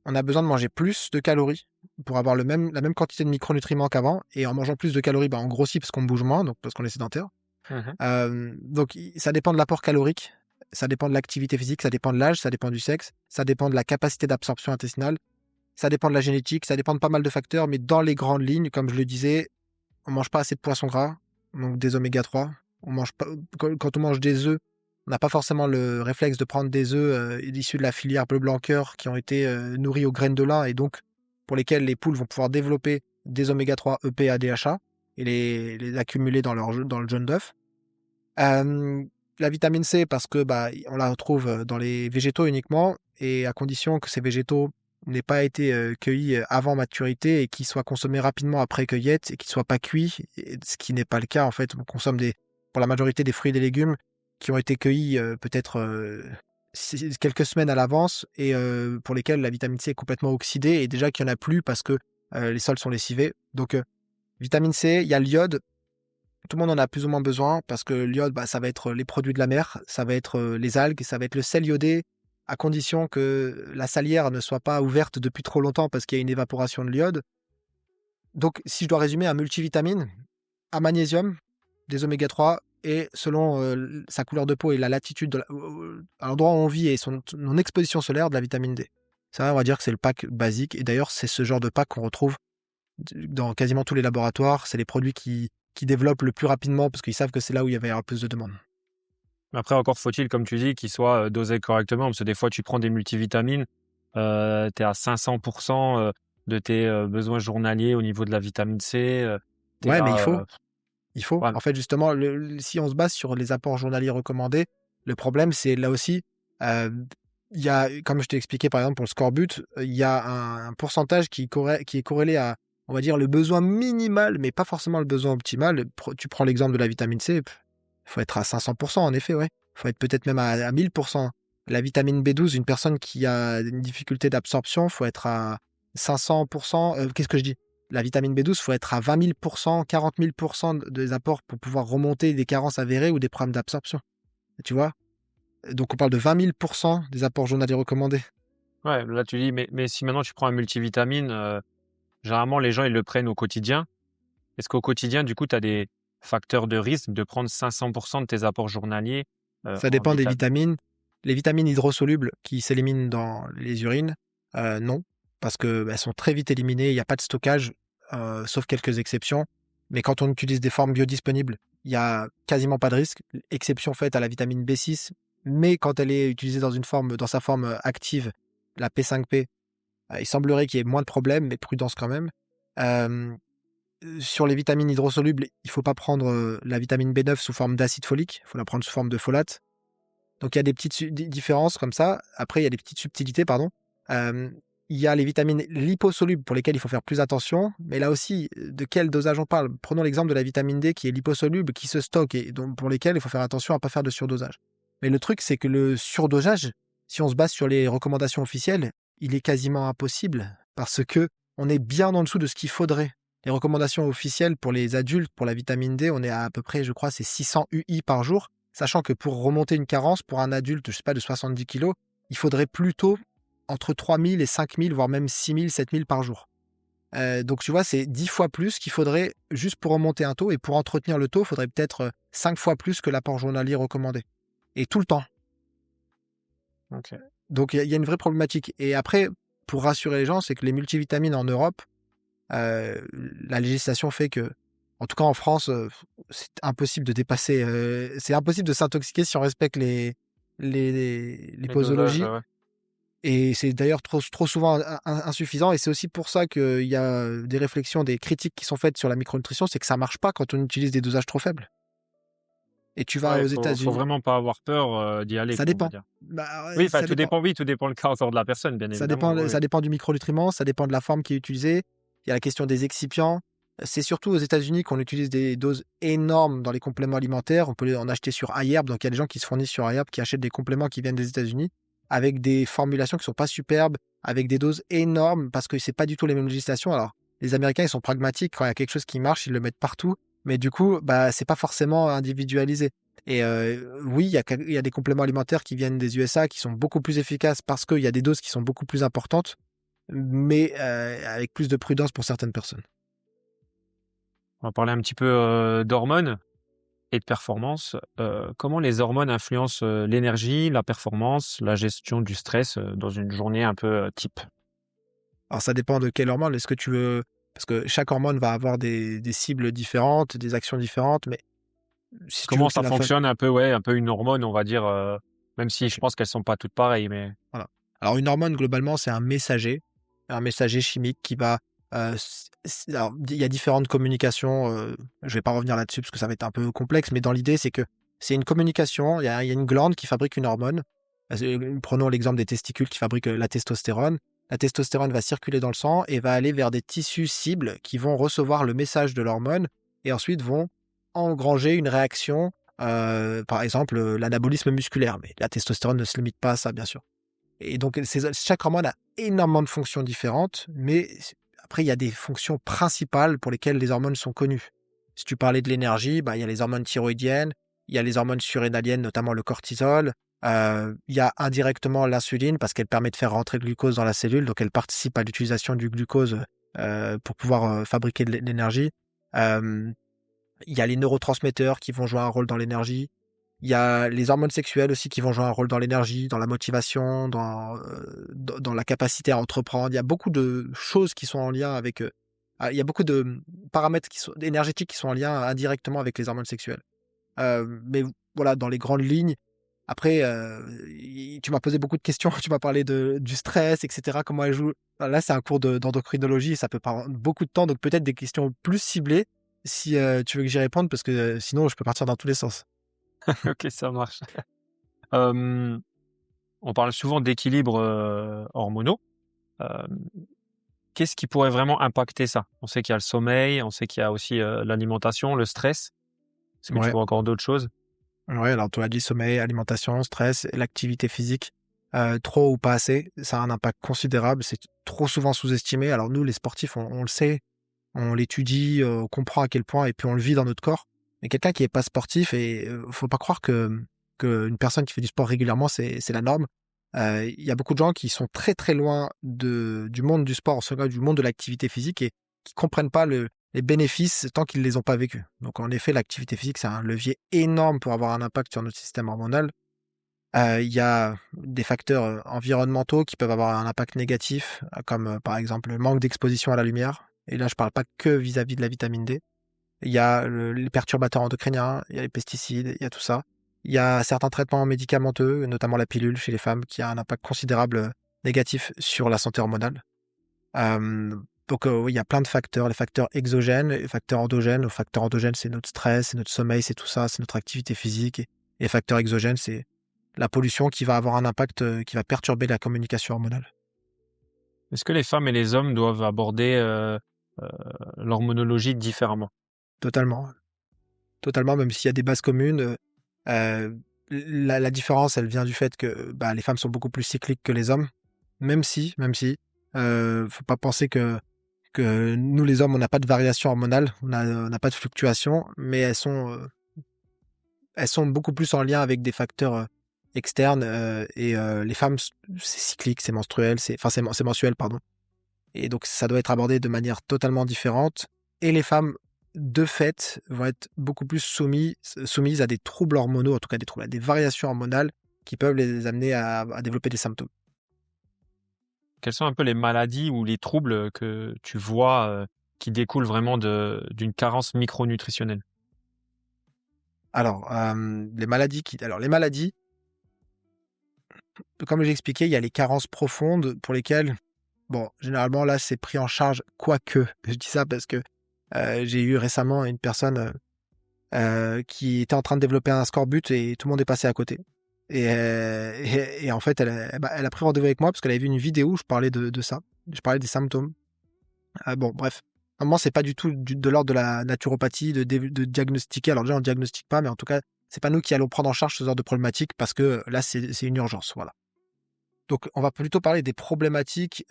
on a besoin de manger plus de calories pour avoir la même quantité de micronutriments qu'avant. Et en mangeant plus de calories, on grossit parce qu'on bouge moins, donc parce qu'on est sédentaire. Donc ça dépend de l'apport calorique, ça dépend de l'activité physique, ça dépend de l'âge, ça dépend du sexe, ça dépend de la capacité d'absorption intestinale, ça dépend de la génétique, ça dépend de pas mal de facteurs. Mais dans les grandes lignes, comme je le disais, on mange pas assez de poissons gras, donc des oméga 3. On mange pas, quand on mange des œufs, on n'a pas forcément le réflexe de prendre des œufs issus de la filière bleu blanc cœur qui ont été nourris aux graines de lin et donc pour lesquels les poules vont pouvoir développer des oméga 3 EPA, DHA et les accumuler dans le jaune d'œuf. La vitamine C, parce que on la retrouve dans les végétaux uniquement et à condition que ces végétaux n'aient pas été cueillis avant maturité et qu'ils soient consommés rapidement après cueillette et qu'ils ne soient pas cuits, ce qui n'est pas le cas en fait. On consomme pour la majorité des fruits et des légumes qui ont été cueillis peut-être quelques semaines à l'avance et pour lesquels la vitamine C est complètement oxydée et déjà qu'il n'y en a plus parce que les sols sont lessivés. Donc, vitamine C, il y a l'iode. Tout le monde en a plus ou moins besoin parce que l'iode, ça va être les produits de la mer, ça va être les algues, ça va être le sel iodé, à condition que la salière ne soit pas ouverte depuis trop longtemps parce qu'il y a une évaporation de l'iode. Donc, si je dois résumer, un multivitamine, un magnésium, des oméga 3 et selon sa couleur de peau et la latitude à l'endroit où on vit et son exposition solaire, de la vitamine D. Ça, on va dire que c'est le pack basique. Et d'ailleurs, c'est ce genre de pack qu'on retrouve dans quasiment tous les laboratoires. C'est les produits qui développent le plus rapidement parce qu'ils savent que c'est là où il y avait le plus de demandes. Après, encore faut-il, comme tu dis, qu'ils soient dosés correctement. Parce que des fois, tu prends des multivitamines, tu es à 500% de tes besoins journaliers au niveau de la vitamine C. Ouais, mais il faut. Ouais. En fait, justement, si on se base sur les apports journaliers recommandés, le problème, c'est là aussi, il y a, comme je t'ai expliqué par exemple pour le scorbut, il y a un pourcentage qui est corrélé à, on va dire, le besoin minimal, mais pas forcément le besoin optimal. Tu prends l'exemple de la vitamine C, il faut être à 500% en effet, ouais. Il faut être peut-être même à 1000%. La vitamine B12, une personne qui a une difficulté d'absorption, il faut être à 500%. Qu'est-ce que je dis? La vitamine B12, il faut être à 20 000%, 40 000% des apports pour pouvoir remonter des carences avérées ou des problèmes d'absorption. Tu vois? Donc, on parle de 20 000% des apports journaliers recommandés. Ouais, là, tu dis, mais si maintenant tu prends un multivitamine, généralement, les gens, ils le prennent au quotidien. Est-ce qu'au quotidien, du coup, tu as des facteurs de risque de prendre 500% de tes apports journaliers Ça dépend des vitamines. Les vitamines hydrosolubles qui s'éliminent dans les urines, non, parce qu'elles sont très vite éliminées, il n'y a pas de stockage, sauf quelques exceptions. Mais quand on utilise des formes biodisponibles, il n'y a quasiment pas de risque. Exception faite à la vitamine B6, mais quand elle est utilisée dans sa forme active, la P5P, il semblerait qu'il y ait moins de problèmes, mais prudence quand même. Sur les vitamines hydrosolubles, il ne faut pas prendre la vitamine B9 sous forme d'acide folique, il faut la prendre sous forme de folate. Donc il y a des petites différences comme ça. Après, il y a des petites subtilités, pardon. Il y a les vitamines liposolubles pour lesquelles il faut faire plus attention. Mais là aussi, de quel dosage on parle? Prenons l'exemple de la vitamine D qui est liposoluble, qui se stocke et donc pour lesquelles il faut faire attention à ne pas faire de surdosage. Mais le truc, c'est que le surdosage, si on se base sur les recommandations officielles, il est quasiment impossible parce que on est bien en dessous de ce qu'il faudrait. Les recommandations officielles pour les adultes, pour la vitamine D, on est à peu près, je crois, c'est 600 UI par jour. Sachant que pour remonter une carence, pour un adulte, je sais pas, de 70 kilos, il faudrait plutôt entre 3000 et 5000, voire même 6000, 7000 par jour. Donc tu vois, c'est 10 fois plus qu'il faudrait juste pour remonter un taux. Et pour entretenir le taux, il faudrait peut-être 5 fois plus que l'apport journalier recommandé. Et tout le temps. Ok. Donc il y a une vraie problématique. Et après, pour rassurer les gens, c'est que les multivitamines en Europe, la législation fait que, en tout cas en France, c'est impossible de dépasser, c'est impossible de s'intoxiquer si on respecte les Les dosages, posologies. ouais. Et c'est d'ailleurs trop souvent insuffisant. Et c'est aussi pour ça qu'il y a des réflexions, des critiques qui sont faites sur la micronutrition, c'est que ça marche pas quand on utilise des dosages trop faibles. Et tu vas Ouais, aux faut États-Unis, vraiment pas avoir peur d'y aller, ça quoi, on va dépend. dire. Bah, Oui, ouais, enfin, ça tout dépend. dépend, oui, tout dépend le caractère de la personne, bien Ça évidemment. dépend, Oui, ça dépend du micronutriment, ça dépend de la forme qui est utilisée. Il y a la question des excipients. C'est surtout aux États-Unis qu'on utilise des doses énormes dans les compléments alimentaires. On peut en acheter sur iHerb, donc il y a des gens qui se fournissent sur iHerb, qui achètent des compléments qui viennent des États-Unis, avec des formulations qui sont pas superbes, avec des doses énormes, parce que c'est pas du tout les mêmes législations. Alors, les Américains, ils sont pragmatiques. Quand il y a quelque chose qui marche, ils le mettent partout. Mais du coup, bah, c'est pas forcément individualisé. Et oui, il y a des compléments alimentaires qui viennent des USA qui sont beaucoup plus efficaces parce qu'il y a des doses qui sont beaucoup plus importantes, mais avec plus de prudence pour certaines personnes. On va parler un petit peu d'hormones et de performance. Comment les hormones influencent l'énergie, la performance, la gestion du stress dans une journée un peu type? Alors ça dépend de quelle hormone. Est-ce que tu veux... Parce que chaque hormone va avoir des cibles différentes, des actions différentes, mais si tu veux Comment que je te ça la fasse... fonctionne un peu, ouais, un peu une hormone, on va dire, même si je Ok, pense qu'elles sont pas toutes pareilles, mais voilà. Alors une hormone, globalement, c'est un messager chimique qui va... alors, il y a différentes communications, je vais pas revenir là-dessus parce que ça va être un peu complexe, mais dans l'idée, c'est que c'est une communication, il y a une glande qui fabrique une hormone. Prenons l'exemple des testicules qui fabriquent la testostérone. La testostérone va circuler dans le sang et va aller vers des tissus cibles qui vont recevoir le message de l'hormone et ensuite vont engranger une réaction, par exemple l'anabolisme musculaire. Mais la testostérone ne se limite pas à ça, bien sûr. Et donc, chaque hormone a énormément de fonctions différentes, mais après, il y a des fonctions principales pour lesquelles les hormones sont connues. Si tu parlais de l'énergie, bah, il y a les hormones thyroïdiennes, il y a les hormones surrénaliennes, notamment le cortisol. Il y a indirectement l'insuline parce qu'elle permet de faire rentrer le glucose dans la cellule, donc elle participe à l'utilisation du glucose pour pouvoir fabriquer de l'énergie. Euh, il y a les neurotransmetteurs qui vont jouer un rôle dans l'énergie. Il y a les hormones sexuelles aussi qui vont jouer un rôle dans l'énergie, dans la motivation, dans la capacité à entreprendre. Il y a beaucoup de choses qui sont en lien avec... il y a beaucoup de paramètres énergétiques qui sont en lien indirectement avec les hormones sexuelles. Mais voilà, dans les grandes lignes. Après, tu m'as posé beaucoup de questions. Tu m'as parlé du stress, etc. Comment elle joue. Là, c'est un cours d'endocrinologie et ça peut prendre beaucoup de temps. Donc peut-être des questions plus ciblées si tu veux que j'y réponde parce que sinon, je peux partir dans tous les sens. ok, ça marche. Euh, on parle souvent d'équilibre hormonaux. Euh, Qu'est-ce qui pourrait vraiment impacter ça? On sait qu'il y a le sommeil, on sait qu'il y a aussi l'alimentation, le stress. Est-ce que tu Ouais. vois encore d'autres choses? Ouais, alors tu as dit sommeil, alimentation, stress, l'activité physique, trop ou pas assez, ça a un impact considérable, c'est trop souvent sous-estimé. Alors nous, les sportifs, on le sait, on l'étudie, on comprend à quel point, et puis on le vit dans notre corps. Mais quelqu'un qui est pas sportif, et faut pas croire que une personne qui fait du sport régulièrement, c'est la norme. Il y a beaucoup de gens qui sont très très loin du monde du sport, en ce cas du monde de l'activité physique, et qui comprennent pas les bénéfices tant qu'ils ne les ont pas vécus. Donc en effet, l'activité physique, c'est un levier énorme pour avoir un impact sur notre système hormonal. Il y a des facteurs environnementaux qui peuvent avoir un impact négatif, comme par exemple le manque d'exposition à la lumière. Et là, je parle pas que vis-à-vis de la vitamine D. Il y a les perturbateurs endocriniens, il y a les pesticides, il y a tout ça. Il y a certains traitements médicamenteux, notamment la pilule chez les femmes, qui a un impact considérable négatif sur la santé hormonale. Donc oui, il y a plein de facteurs, les facteurs exogènes, les facteurs endogènes. Les facteurs endogènes, c'est notre stress, c'est notre sommeil, c'est tout ça, c'est notre activité physique. Et les facteurs exogènes, c'est la pollution qui va avoir un impact, qui va perturber la communication hormonale. Est-ce que les femmes et les hommes doivent aborder l'hormonologie différemment? Totalement. Totalement, même s'il y a des bases communes. La différence, elle vient du fait que bah, les femmes sont beaucoup plus cycliques que les hommes. Même si, faut pas penser que nous, les hommes, on n'a pas de variation hormonale, on n'a pas de fluctuation, mais elles sont elles sont beaucoup plus en lien avec des facteurs externes et les femmes, c'est cyclique, c'est menstruel, c'est mensuel, pardon. Et donc, ça doit être abordé de manière totalement différente. Et les femmes, de fait, vont être beaucoup plus soumises à des troubles hormonaux, en tout cas à des variations hormonales qui peuvent les amener à développer des symptômes. Quelles sont un peu les maladies ou les troubles que tu vois qui découlent vraiment d'une carence micronutritionnelle? Alors, les maladies, comme j'ai expliqué, il y a les carences profondes pour lesquelles, bon, généralement, là, c'est pris en charge, quoique. Je dis ça parce que j'ai eu récemment une personne qui était en train de développer un scorbut et tout le monde est passé à côté. Et en fait, elle a pris rendez-vous avec moi parce qu'elle avait vu une vidéo où je parlais de ça. Je parlais des symptômes. Bon, bref. Normalement, c'est pas du tout de l'ordre de la naturopathie, de diagnostiquer. Alors déjà, on ne diagnostique pas, mais en tout cas, c'est pas nous qui allons prendre en charge ce genre de problématiques parce que là, c'est une urgence. Voilà. Donc, on va plutôt parler des problématiques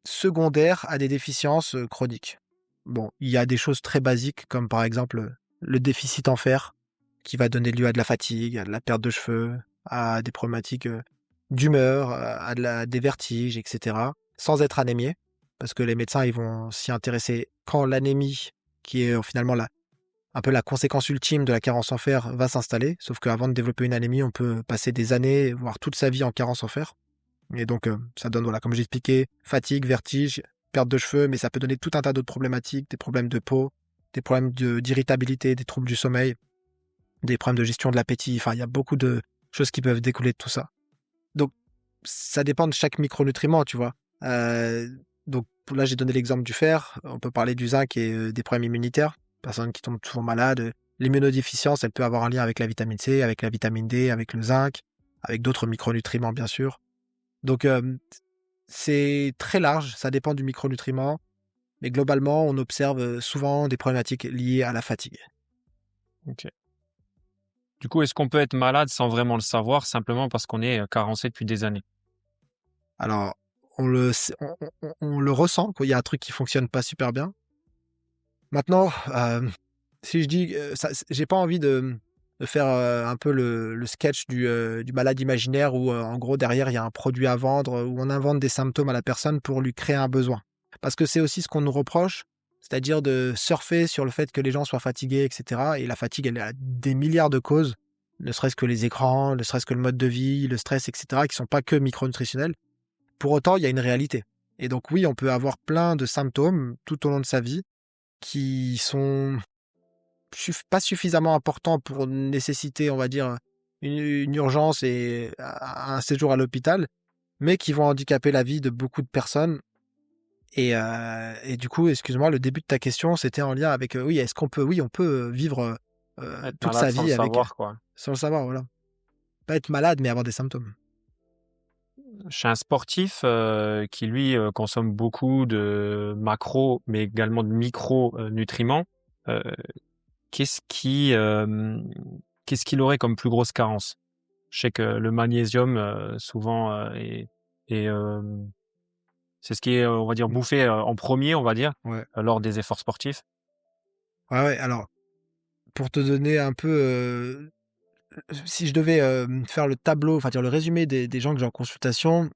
secondaires à des déficiences chroniques. Bon, il y a des choses très basiques comme par exemple le déficit en fer qui va donner lieu à de la fatigue, à de la perte de cheveux, à des problématiques d'humeur, des vertiges, etc. Sans être anémié, parce que les médecins ils vont s'y intéresser quand l'anémie, qui est finalement un peu la conséquence ultime de la carence en fer, va s'installer. Sauf qu'avant de développer une anémie, on peut passer des années, voire toute sa vie en carence en fer. Et donc, ça donne, voilà, comme j'ai expliqué, fatigue, vertige, perte de cheveux, mais ça peut donner tout un tas d'autres problématiques, des problèmes de peau, des problèmes d'irritabilité, des troubles du sommeil, des problèmes de gestion de l'appétit. Enfin, il y a beaucoup de choses qui peuvent découler de tout ça. Donc, ça dépend de chaque micronutriment, tu vois. Donc, là, j'ai donné l'exemple du fer. On peut parler du zinc et des problèmes immunitaires. Personnes qui tombent souvent malades. L'immunodéficience, elle peut avoir un lien avec la vitamine C, avec la vitamine D, avec le zinc, avec d'autres micronutriments, bien sûr. Donc, c'est très large, ça dépend du micronutriment, mais globalement, on observe souvent des problématiques liées à la fatigue. Ok. Du coup, est-ce qu'on peut être malade sans vraiment le savoir, simplement parce qu'on est carencé depuis des années? Alors, on le ressent, qu'il y a un truc qui fonctionne pas super bien. Maintenant, si je dis, j'ai pas envie de faire un peu le sketch du malade imaginaire où, en gros, derrière, il y a un produit à vendre, où on invente des symptômes à la personne pour lui créer un besoin. Parce que c'est aussi ce qu'on nous reproche, c'est-à-dire de surfer sur le fait que les gens soient fatigués, etc. Et la fatigue, elle a des milliards de causes, ne serait-ce que les écrans, ne serait-ce que le mode de vie, le stress, etc., qui sont pas que micronutritionnels. Pour autant, il y a une réalité. Et donc oui, on peut avoir plein de symptômes tout au long de sa vie qui sont pas suffisamment importants pour nécessiter, on va dire, une urgence et un séjour à l'hôpital, mais qui vont handicaper la vie de beaucoup de personnes. Et du coup, excuse-moi, le début de ta question, c'était en lien avec, oui, on peut vivre Être toute malade sa sans vie le avec, savoir, quoi. sans le savoir, voilà. Pas être malade, mais avoir des symptômes. Chez un sportif qui, lui, consomme beaucoup de macro, mais également de micronutriments, qu'est-ce qu'il aurait comme plus grosse carence? Je sais que le magnésium, souvent, c'est ce qui est, on va dire, bouffé en premier, on va dire, Ouais. lors des efforts sportifs. Ouais. Alors, pour te donner un peu, si je devais faire le tableau, enfin dire le résumé des gens que j'ai en consultation,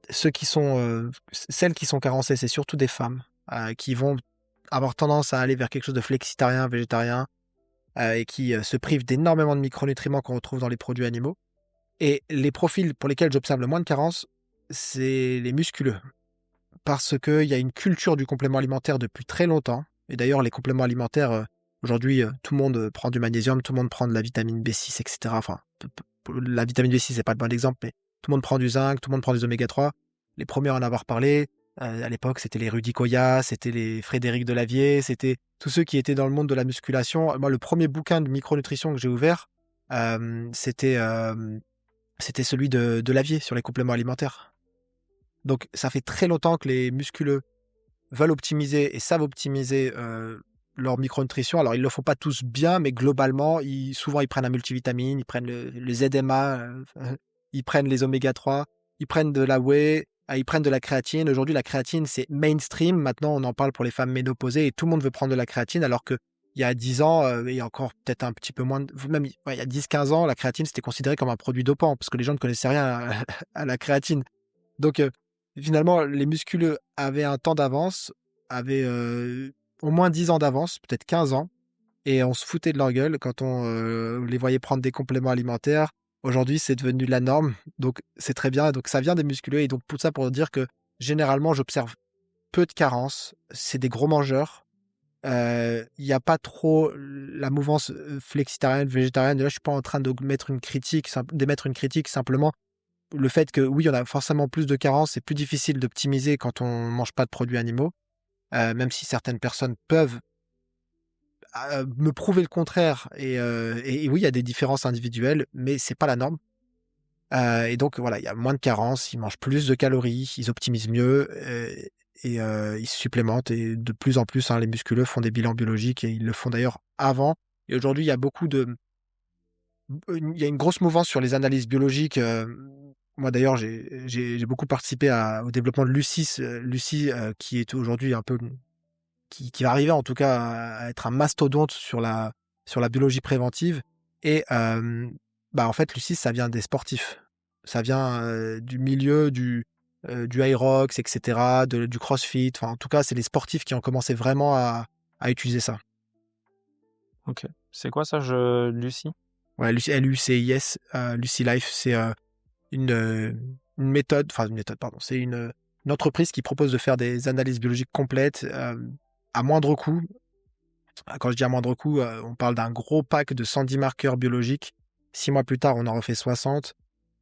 celles qui sont carencées, c'est surtout des femmes qui vont avoir tendance à aller vers quelque chose de flexitarien, végétarien, et qui se privent d'énormément de micronutriments qu'on retrouve dans les produits animaux. Et les profils pour lesquels j'observe le moins de carence, c'est les musculeux. Parce qu'il y a une culture du complément alimentaire depuis très longtemps. Et d'ailleurs, les compléments alimentaires, aujourd'hui, tout le monde prend du magnésium, tout le monde prend de la vitamine B6, etc. Enfin, la vitamine B6, c'est pas le bon exemple, mais tout le monde prend du zinc, tout le monde prend des oméga 3. Les premiers à en avoir parlé, à l'époque, c'était les Rudy Koya, c'était les Frédéric Delavier, c'était tous ceux qui étaient dans le monde de la musculation. Moi, le premier bouquin de micronutrition que j'ai ouvert, c'était celui de Lavier sur les compléments alimentaires. Donc, ça fait très longtemps que les musculeux veulent optimiser et savent optimiser leur micronutrition. Alors, ils ne le font pas tous bien, mais globalement, souvent, ils prennent un multivitamine, ils prennent le ZMA, ils prennent les oméga 3, ils prennent de la whey, ils prennent de la créatine. Aujourd'hui, la créatine, c'est mainstream. Maintenant, on en parle pour les femmes ménopausées et tout le monde veut prendre de la créatine, alors qu'il il y a 10 ans, et encore peut-être un petit peu moins, même ouais, il y a 10-15 ans, la créatine, c'était considéré comme un produit dopant parce que les gens ne connaissaient rien à la créatine. Donc, finalement, les musculeux avaient un temps d'avance, avaient au moins 10 ans d'avance, peut-être 15 ans, et on se foutait de leur gueule quand on les voyait prendre des compléments alimentaires. Aujourd'hui, c'est devenu la norme, donc c'est très bien. Donc ça vient des musculeux, et donc tout ça pour dire que généralement, j'observe peu de carences. C'est des gros mangeurs. Il y a pas trop la mouvance flexitarienne, végétarienne. Là, je suis pas en train de mettre une critique, d'émettre une critique, simplement le fait que oui, on a forcément plus de carences, c'est plus difficile d'optimiser quand on mange pas de produits animaux, même si certaines personnes peuvent me prouver le contraire, et oui, il y a des différences individuelles, mais c'est pas la norme. Et donc voilà, il y a moins de carences, ils mangent plus de calories, ils optimisent mieux, ils se supplémentent, et de plus en plus, hein, les musculeux font des bilans biologiques, et ils le font d'ailleurs avant. Et aujourd'hui, il y a une grosse mouvance sur les analyses biologiques. Moi d'ailleurs, j'ai beaucoup participé au développement de Lucis, Lucie, qui est aujourd'hui un peu qui va arriver en tout cas à être un mastodonte sur la biologie préventive. Et en fait, Lucis, ça vient des sportifs. Ça vient du milieu du Aerox, etc., du CrossFit. Enfin, en tout cas, c'est les sportifs qui ont commencé vraiment à utiliser ça. Ok. C'est quoi ça, Lucie? Ouais, LUCIS, Lucy Life, c'est une méthode, pardon, c'est une entreprise qui propose de faire des analyses biologiques complètes à moindre coût. Quand je dis à moindre coût, on parle d'un gros pack de 110 marqueurs biologiques. 6 mois plus tard, on en refait 60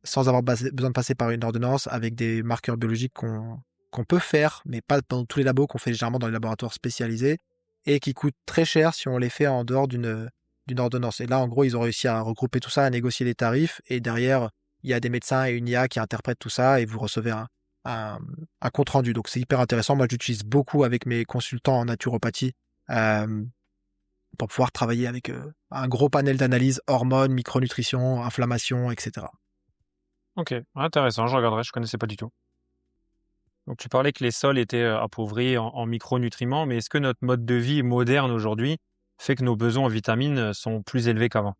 sans avoir besoin de passer par une ordonnance, avec des marqueurs biologiques qu'on peut faire, mais pas dans tous les labos, qu'on fait généralement dans les laboratoires spécialisés, et qui coûtent très cher si on les fait en dehors d'une ordonnance. Et là, en gros, ils ont réussi à regrouper tout ça, à négocier les tarifs, et derrière, il y a des médecins et une IA qui interprètent tout ça, et vous recevez un compte rendu. Donc c'est hyper intéressant. Moi, j'utilise beaucoup avec mes consultants en naturopathie pour pouvoir travailler avec un gros panel d'analyse: hormones, micronutrition, inflammation, etc. Ok, intéressant, je regarderai, je connaissais pas du tout. Donc tu parlais que les sols étaient appauvris en micronutriments, mais est-ce que notre mode de vie moderne aujourd'hui fait que nos besoins en vitamines sont plus élevés qu'avant?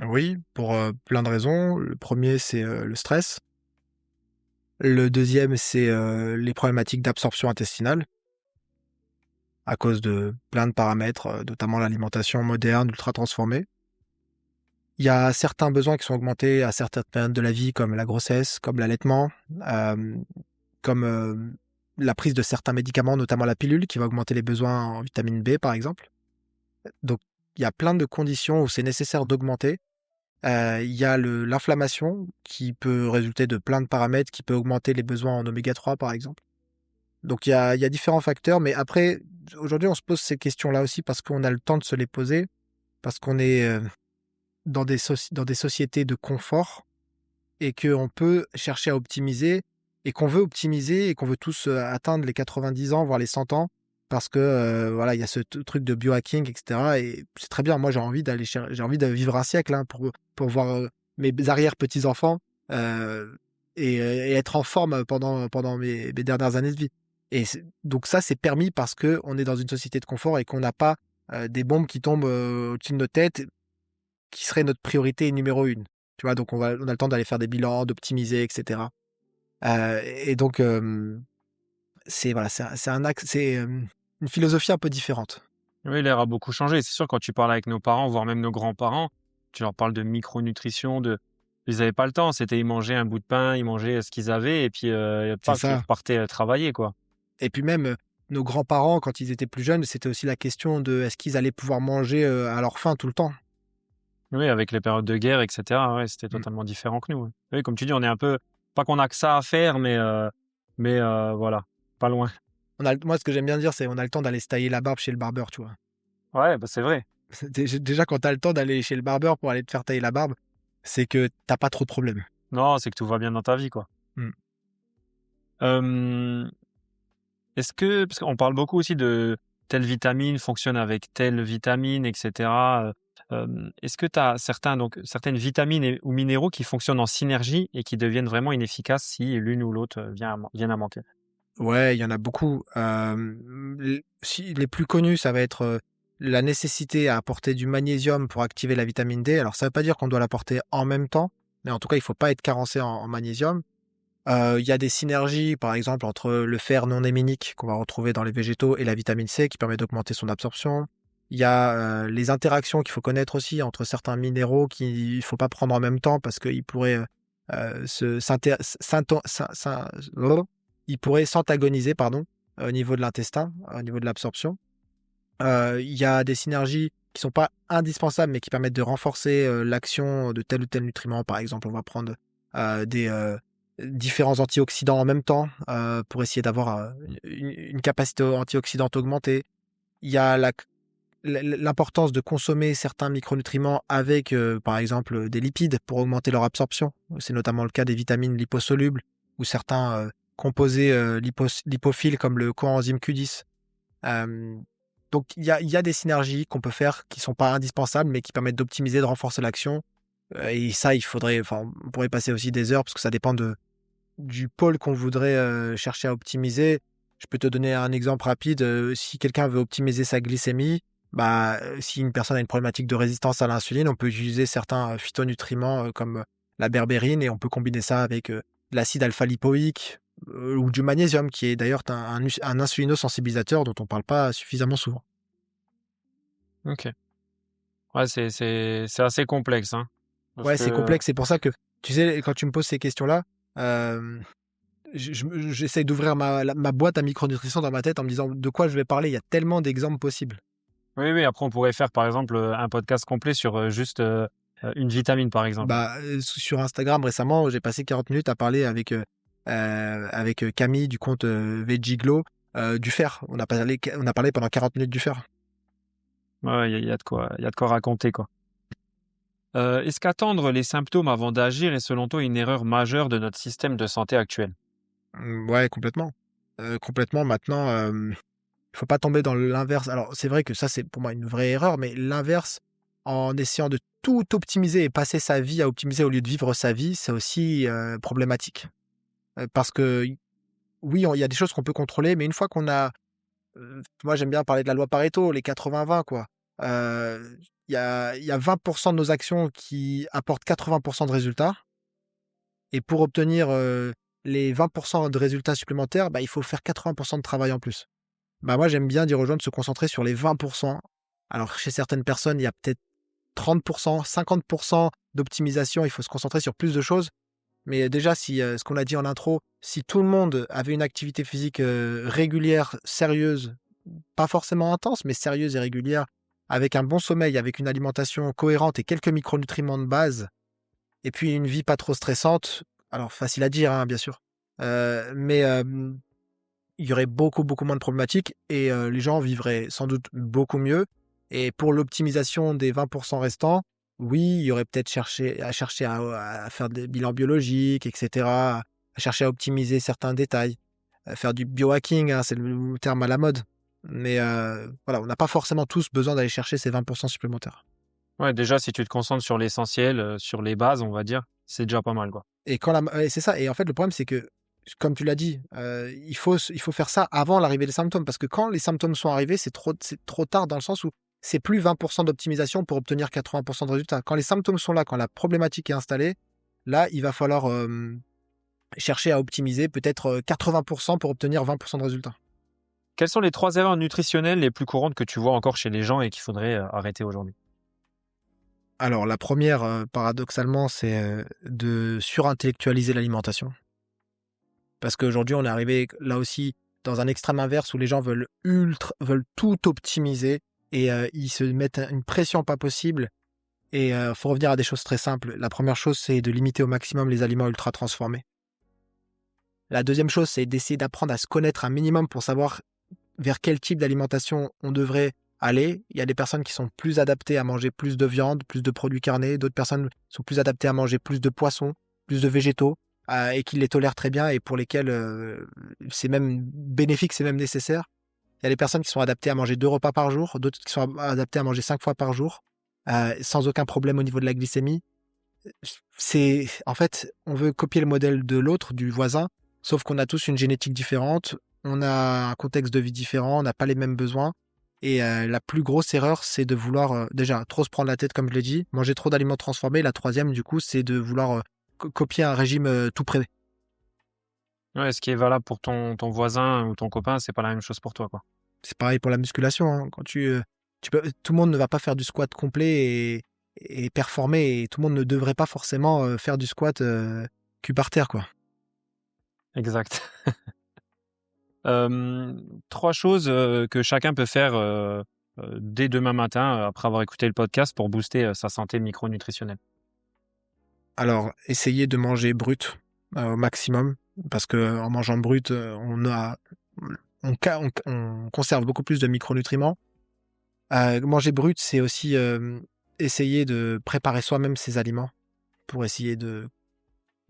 Oui, pour plein de raisons. Le premier, c'est le stress. Le deuxième, c'est les problématiques d'absorption intestinale, à cause de plein de paramètres, notamment l'alimentation moderne, ultra transformée. Il y a certains besoins qui sont augmentés à certaines périodes de la vie, comme la grossesse, comme l'allaitement, comme la prise de certains médicaments, notamment la pilule, qui va augmenter les besoins en vitamine B, par exemple. Donc, il y a plein de conditions où c'est nécessaire d'augmenter. Il y a l'inflammation, qui peut résulter de plein de paramètres, qui peut augmenter les besoins en oméga 3, par exemple. Donc il y a différents facteurs, mais après, aujourd'hui, on se pose ces questions-là aussi parce qu'on a le temps de se les poser, parce qu'on est dans dans des sociétés de confort, et qu'on peut chercher à optimiser, et qu'on veut optimiser, et qu'on veut tous atteindre les 90 ans, voire les 100 ans, parce que voilà, il y a ce truc de biohacking, etc. Et c'est très bien. Moi, j'ai envie j'ai envie de vivre un siècle, hein, pour voir mes arrière-petits-enfants, et être en forme pendant mes dernières années de vie. Et donc ça, c'est permis parce que on est dans une société de confort, et qu'on n'a pas des bombes qui tombent au-dessus de nos têtes, qui serait notre priorité numéro une. Tu vois, donc on a le temps d'aller faire des bilans, d'optimiser, etc. Et donc, voilà, c'est une philosophie un peu différente. Oui, l'air a beaucoup changé. C'est sûr, quand tu parles avec nos parents, voire même nos grands-parents, tu leur parles de micronutrition, ils n'avaient pas le temps. C'était, ils mangeaient un bout de pain, ils mangeaient ce qu'ils avaient, et puis C'est paf, ils ça. repartaient travailler, quoi. Et puis même, nos grands-parents, quand ils étaient plus jeunes, c'était aussi la question de est-ce qu'ils allaient pouvoir manger à leur faim tout le temps. Oui, avec les périodes de guerre, etc. Ouais, c'était Mm. totalement différent que nous. Ouais. Oui, comme tu dis, on est un peu, pas qu'on a que ça à faire, mais voilà, pas loin. Moi, ce que j'aime bien dire, c'est on a le temps d'aller se tailler la barbe chez le barbeur, tu vois. Ouais, bah, c'est vrai. Déjà, quand tu as le temps d'aller chez le barbeur pour aller te faire tailler la barbe, c'est que t'as pas trop de problèmes. Non, c'est que tout va bien dans ta vie, quoi. Mm. Euh, parce qu'on parle beaucoup aussi de telle vitamine fonctionne avec telle vitamine, etc. Est-ce que tu as certaines vitamines ou minéraux qui fonctionnent en synergie et qui deviennent vraiment inefficaces si l'une ou l'autre viennent à manquer? Ouais, il y en a beaucoup. Les plus connus, ça va être la nécessité à apporter du magnésium pour activer la vitamine D. Alors, ça ne veut pas dire qu'on doit l'apporter en même temps, mais en tout cas, il ne faut pas être carencé en magnésium. Il y a des synergies, par exemple, entre le fer non héminique qu'on va retrouver dans les végétaux et la vitamine C qui permet d'augmenter son absorption. Il y a les interactions qu'il faut connaître aussi entre certains minéraux qu'il ne faut pas prendre en même temps parce qu'ils pourraient ils pourraient s'antagoniser, pardon, au niveau de l'intestin, au niveau de l'absorption. Il y a des synergies qui sont pas indispensables, mais qui permettent de renforcer l'action de tel ou tel nutriment. Par exemple, on va prendre des différents antioxydants en même temps pour essayer d'avoir une capacité antioxydante augmentée. Il y a l'importance de consommer certains micronutriments avec, par exemple, des lipides pour augmenter leur absorption. C'est notamment le cas des vitamines liposolubles ou certains composés lipophiles comme le coenzyme Q10. Donc, il y a des synergies qu'on peut faire qui ne sont pas indispensables, mais qui permettent d'optimiser, de renforcer l'action. Et ça, on pourrait passer aussi des heures parce que ça dépend du pôle qu'on voudrait chercher à optimiser. Je peux te donner un exemple rapide. Si quelqu'un veut optimiser sa glycémie, si une personne a une problématique de résistance à l'insuline, on peut utiliser certains phytonutriments comme la berbérine et on peut combiner ça avec l'acide alpha-lipoïque ou du magnésium, qui est d'ailleurs un insulinosensibilisateur dont on ne parle pas suffisamment souvent. Ok. Ouais, c'est assez complexe, hein. Ouais, c'est complexe. C'est pour ça que, tu sais, quand tu me poses ces questions-là, j'essaye d'ouvrir ma boîte à micronutrition dans ma tête en me disant de quoi je vais parler. Il y a tellement d'exemples possibles. Oui, après on pourrait faire par exemple un podcast complet sur juste une vitamine par exemple. Sur Instagram récemment, j'ai passé 40 minutes à parler avec Camille du compte Vegiglo du fer. On a parlé pendant 40 minutes du fer. Ouais, il y a de quoi raconter, quoi. Est-ce qu'attendre les symptômes avant d'agir est selon toi une erreur majeure de notre système de santé actuel? Ouais, complètement. Complètement. Maintenant, il faut pas tomber dans l'inverse. Alors, c'est vrai que ça, c'est pour moi une vraie erreur, mais l'inverse, en essayant de tout optimiser et passer sa vie à optimiser au lieu de vivre sa vie, c'est aussi problématique. Parce que, oui, il y a des choses qu'on peut contrôler, mais une fois qu'on a... moi, j'aime bien parler de la loi Pareto, les 80-20, quoi. Il y a 20% de nos actions qui apportent 80% de résultats. Et pour obtenir les 20% de résultats supplémentaires, il faut faire 80% de travail en plus. Moi, j'aime bien dire aux gens de se concentrer sur les 20%. Alors, chez certaines personnes, il y a peut-être 30%, 50% d'optimisation. Il faut se concentrer sur plus de choses. Mais déjà, si ce qu'on a dit en intro, si tout le monde avait une activité physique régulière, sérieuse, pas forcément intense, mais sérieuse et régulière, avec un bon sommeil, avec une alimentation cohérente et quelques micronutriments de base, et puis une vie pas trop stressante, alors facile à dire, hein, bien sûr, mais il y aurait beaucoup, beaucoup moins de problématiques et les gens vivraient sans doute beaucoup mieux. Et pour l'optimisation des 20% restants, oui, il y aurait peut-être cherché à faire des bilans biologiques, etc., à chercher à optimiser certains détails, à faire du biohacking, hein, c'est le terme à la mode. Mais voilà, on n'a pas forcément tous besoin d'aller chercher ces 20% supplémentaires. Ouais, déjà, si tu te concentres sur l'essentiel, sur les bases, on va dire, c'est déjà pas mal, quoi. Et c'est ça. Et en fait, le problème, c'est que, comme tu l'as dit, il faut faire ça avant l'arrivée des symptômes. Parce que quand les symptômes sont arrivés, c'est trop tard dans le sens où c'est plus 20% d'optimisation pour obtenir 80% de résultats. Quand les symptômes sont là, quand la problématique est installée, là, il va falloir chercher à optimiser peut-être 80% pour obtenir 20% de résultats. Quelles sont les 3 erreurs nutritionnelles les plus courantes que tu vois encore chez les gens et qu'il faudrait arrêter aujourd'hui? Alors, la première, paradoxalement, c'est de surintellectualiser l'alimentation. Parce qu'aujourd'hui, on est arrivé là aussi dans un extrême inverse où les gens veulent tout optimiser et ils se mettent une pression pas possible. Et il faut revenir à des choses très simples. La première chose, c'est de limiter au maximum les aliments ultra transformés. La deuxième chose, c'est d'essayer d'apprendre à se connaître un minimum pour savoir vers quel type d'alimentation on devrait aller. Il y a des personnes qui sont plus adaptées à manger plus de viande, plus de produits carnés. D'autres personnes sont plus adaptées à manger plus de poissons, plus de végétaux et qui les tolèrent très bien et pour lesquels c'est même bénéfique, c'est même nécessaire. Il y a des personnes qui sont adaptées à manger 2 repas par jour, d'autres qui sont adaptées à manger 5 fois par jour sans aucun problème au niveau de la glycémie. En fait, on veut copier le modèle de l'autre, du voisin, sauf qu'on a tous une génétique différente, on a un contexte de vie différent, on n'a pas les mêmes besoins. Et la plus grosse erreur, c'est de vouloir déjà trop se prendre la tête, comme je l'ai dit, manger trop d'aliments transformés. La troisième, du coup, c'est de vouloir copier un régime tout prêt. Ouais, ce qui est valable pour ton voisin ou ton copain, c'est pas la même chose pour toi, quoi. C'est pareil pour la musculation, hein. Quand tout le monde ne va pas faire du squat complet et performer, et tout le monde ne devrait pas forcément faire du squat cul par terre, quoi. Exact. 3 choses que chacun peut faire dès demain matin, après avoir écouté le podcast, pour booster sa santé micronutritionnelle. Alors, essayez de manger brut au maximum, parce que en mangeant brut, on conserve beaucoup plus de micronutriments. Manger brut, c'est aussi essayer de préparer soi-même ses aliments pour essayer de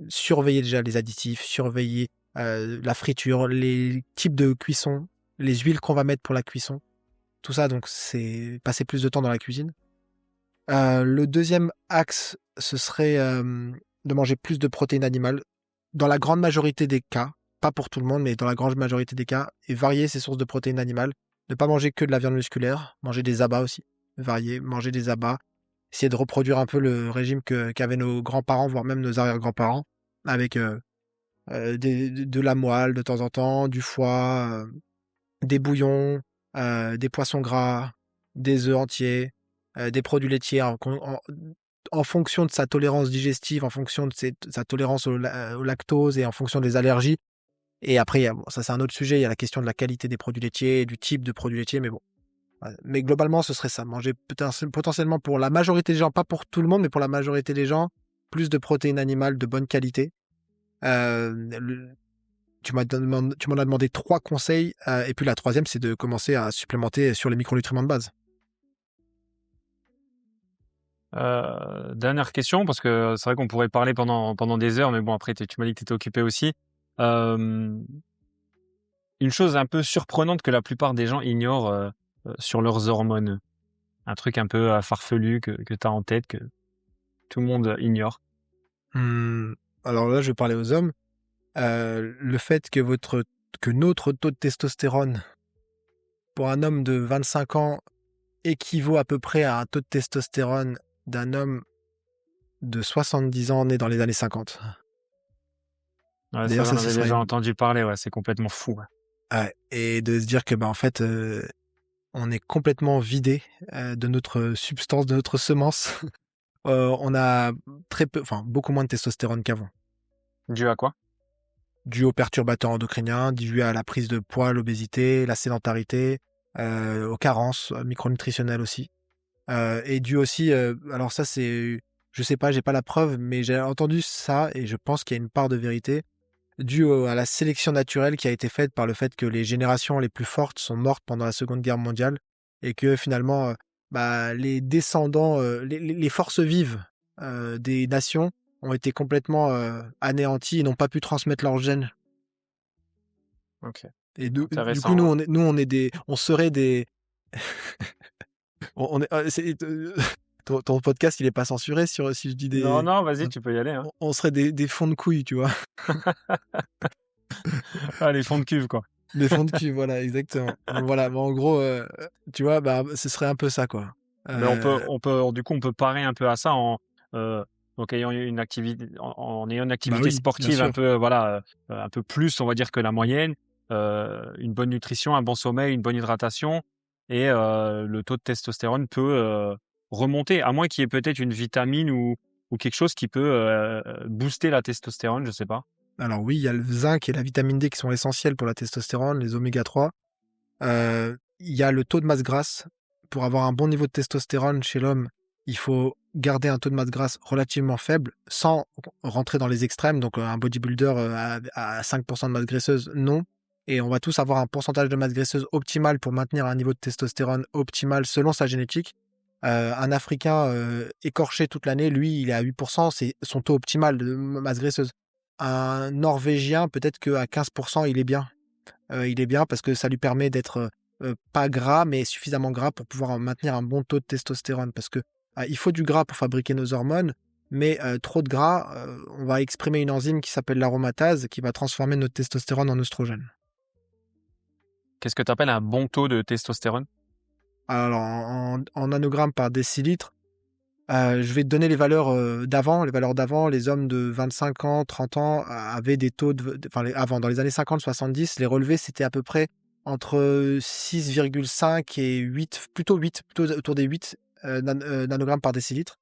surveiller déjà les additifs, surveiller la friture, les types de cuisson, les huiles qu'on va mettre pour la cuisson. Tout ça, donc, c'est passer plus de temps dans la cuisine. Le deuxième axe, ce serait de manger plus de protéines animales. Dans la grande majorité des cas, pas pour tout le monde, mais dans la grande majorité des cas, et varier ses sources de protéines animales. Ne pas manger que de la viande musculaire, manger des abats aussi. Varier, manger des abats. Essayer de reproduire un peu le régime qu'avaient nos grands-parents, voire même nos arrière-grands-parents, avec de la moelle de temps en temps, du foie, des bouillons, des poissons gras, des œufs entiers, des produits laitiers en fonction de sa tolérance digestive, en fonction de sa tolérance au lactose et en fonction des allergies. Et après, ça c'est un autre sujet, il y a la question de la qualité des produits laitiers, du type de produits laitiers, mais bon. Ouais. Mais globalement, ce serait ça. Manger potentiellement pour la majorité des gens, pas pour tout le monde, mais pour la majorité des gens, plus de protéines animales de bonne qualité. Tu m'en as demandé 3 conseils, et puis la troisième, c'est de commencer à supplémenter sur les micronutriments de base. Dernière question, parce que c'est vrai qu'on pourrait parler pendant des heures, mais bon, après, tu m'as dit que tu étais occupé aussi. Une chose un peu surprenante que la plupart des gens ignorent sur leurs hormones. Un truc un peu farfelu que tu as en tête, que tout le monde ignore. Alors là, je vais parler aux hommes. Le fait que notre taux de testostérone pour un homme de 25 ans équivaut à peu près à un taux de testostérone d'un homme de 70 ans né dans les années 50. Ouais, D'ailleurs, ça, ça, j'en ce avais serait déjà entendu parler, ouais, c'est complètement fou. Ouais. Ouais, et de se dire que en fait, on est complètement vidé de notre substance, de notre semence. On a beaucoup moins de testostérone qu'avant. Dû à quoi? Dû aux perturbateurs endocriniens, dû à la prise de poids, l'obésité, la sédentarité, aux carences micronutritionnelles aussi. Et dû aussi, alors ça c'est, je sais pas, j'ai pas la preuve, mais j'ai entendu ça et je pense qu'il y a une part de vérité, dû à la sélection naturelle qui a été faite par le fait que les générations les plus fortes sont mortes pendant la Seconde Guerre mondiale et que finalement, les descendants, les forces vives des nations ont été complètement anéantis et n'ont pas pu transmettre leurs gènes. Ok. Et du Intéressant, coup, nous, ouais. on serait des. Ton podcast, il est pas censuré si je dis des. Non, vas-y, tu peux y aller. Hein. On serait des fonds de couilles, tu vois. Ah, les fonds de cuve, quoi. Des fonds de cul, voilà, exactement. Donc, voilà, en gros, tu vois, ce serait un peu ça, quoi. Mais du coup, on peut parer un peu à ça donc ayant une activité, en ayant une activité oui, bien sportive sûr. un peu, un peu plus, on va dire, que la moyenne, une bonne nutrition, un bon sommeil, une bonne hydratation, et le taux de testostérone peut remonter, à moins qu'il y ait peut-être une vitamine ou quelque chose qui peut booster la testostérone, je sais pas. Alors oui, il y a le zinc et la vitamine D qui sont essentiels pour la testostérone, les oméga 3. Il y a le taux de masse grasse. Pour avoir un bon niveau de testostérone chez l'homme, il faut garder un taux de masse grasse relativement faible, sans rentrer dans les extrêmes. Donc un bodybuilder à 5% de masse graisseuse, non. Et on va tous avoir un pourcentage de masse graisseuse optimal pour maintenir un niveau de testostérone optimal selon sa génétique. Un Africain écorché toute l'année, lui, il est à 8%, c'est son taux optimal de masse graisseuse. Un Norvégien, peut-être qu'à 15%, il est bien. Il est bien parce que ça lui permet d'être pas gras, mais suffisamment gras pour pouvoir maintenir un bon taux de testostérone. Parce que il faut du gras pour fabriquer nos hormones, mais trop de gras, on va exprimer une enzyme qui s'appelle l'aromatase, qui va transformer notre testostérone en oestrogène. Qu'est-ce que tu appelles un bon taux de testostérone? Alors, en nanogrammes par décilitre, je vais te donner les valeurs d'avant. Les valeurs d'avant, les hommes de 25 ans, 30 ans avaient des taux avant, dans les années 50-70, les relevés, c'était à peu près entre 6,5 et 8, plutôt 8, plutôt autour des 8 nanogrammes par décilitre.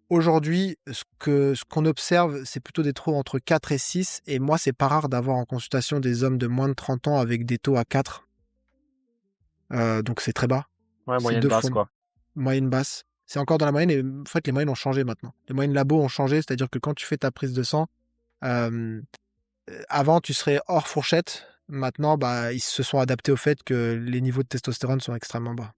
Aujourd'hui, ce qu'on observe, c'est plutôt des taux entre 4 et 6. Et moi, c'est pas rare d'avoir en consultation des hommes de moins de 30 ans avec des taux à 4. Donc, c'est très bas. Ouais, C'est moyenne 2 basse, fois quoi. moyenne basse. C'est encore dans la moyenne et en fait, les moyennes ont changé maintenant. Les moyennes labo ont changé, c'est-à-dire que quand tu fais ta prise de sang, euh, avant, tu serais hors fourchette. Maintenant, bah, ils se sont adaptés au fait que les niveaux de testostérone sont extrêmement bas.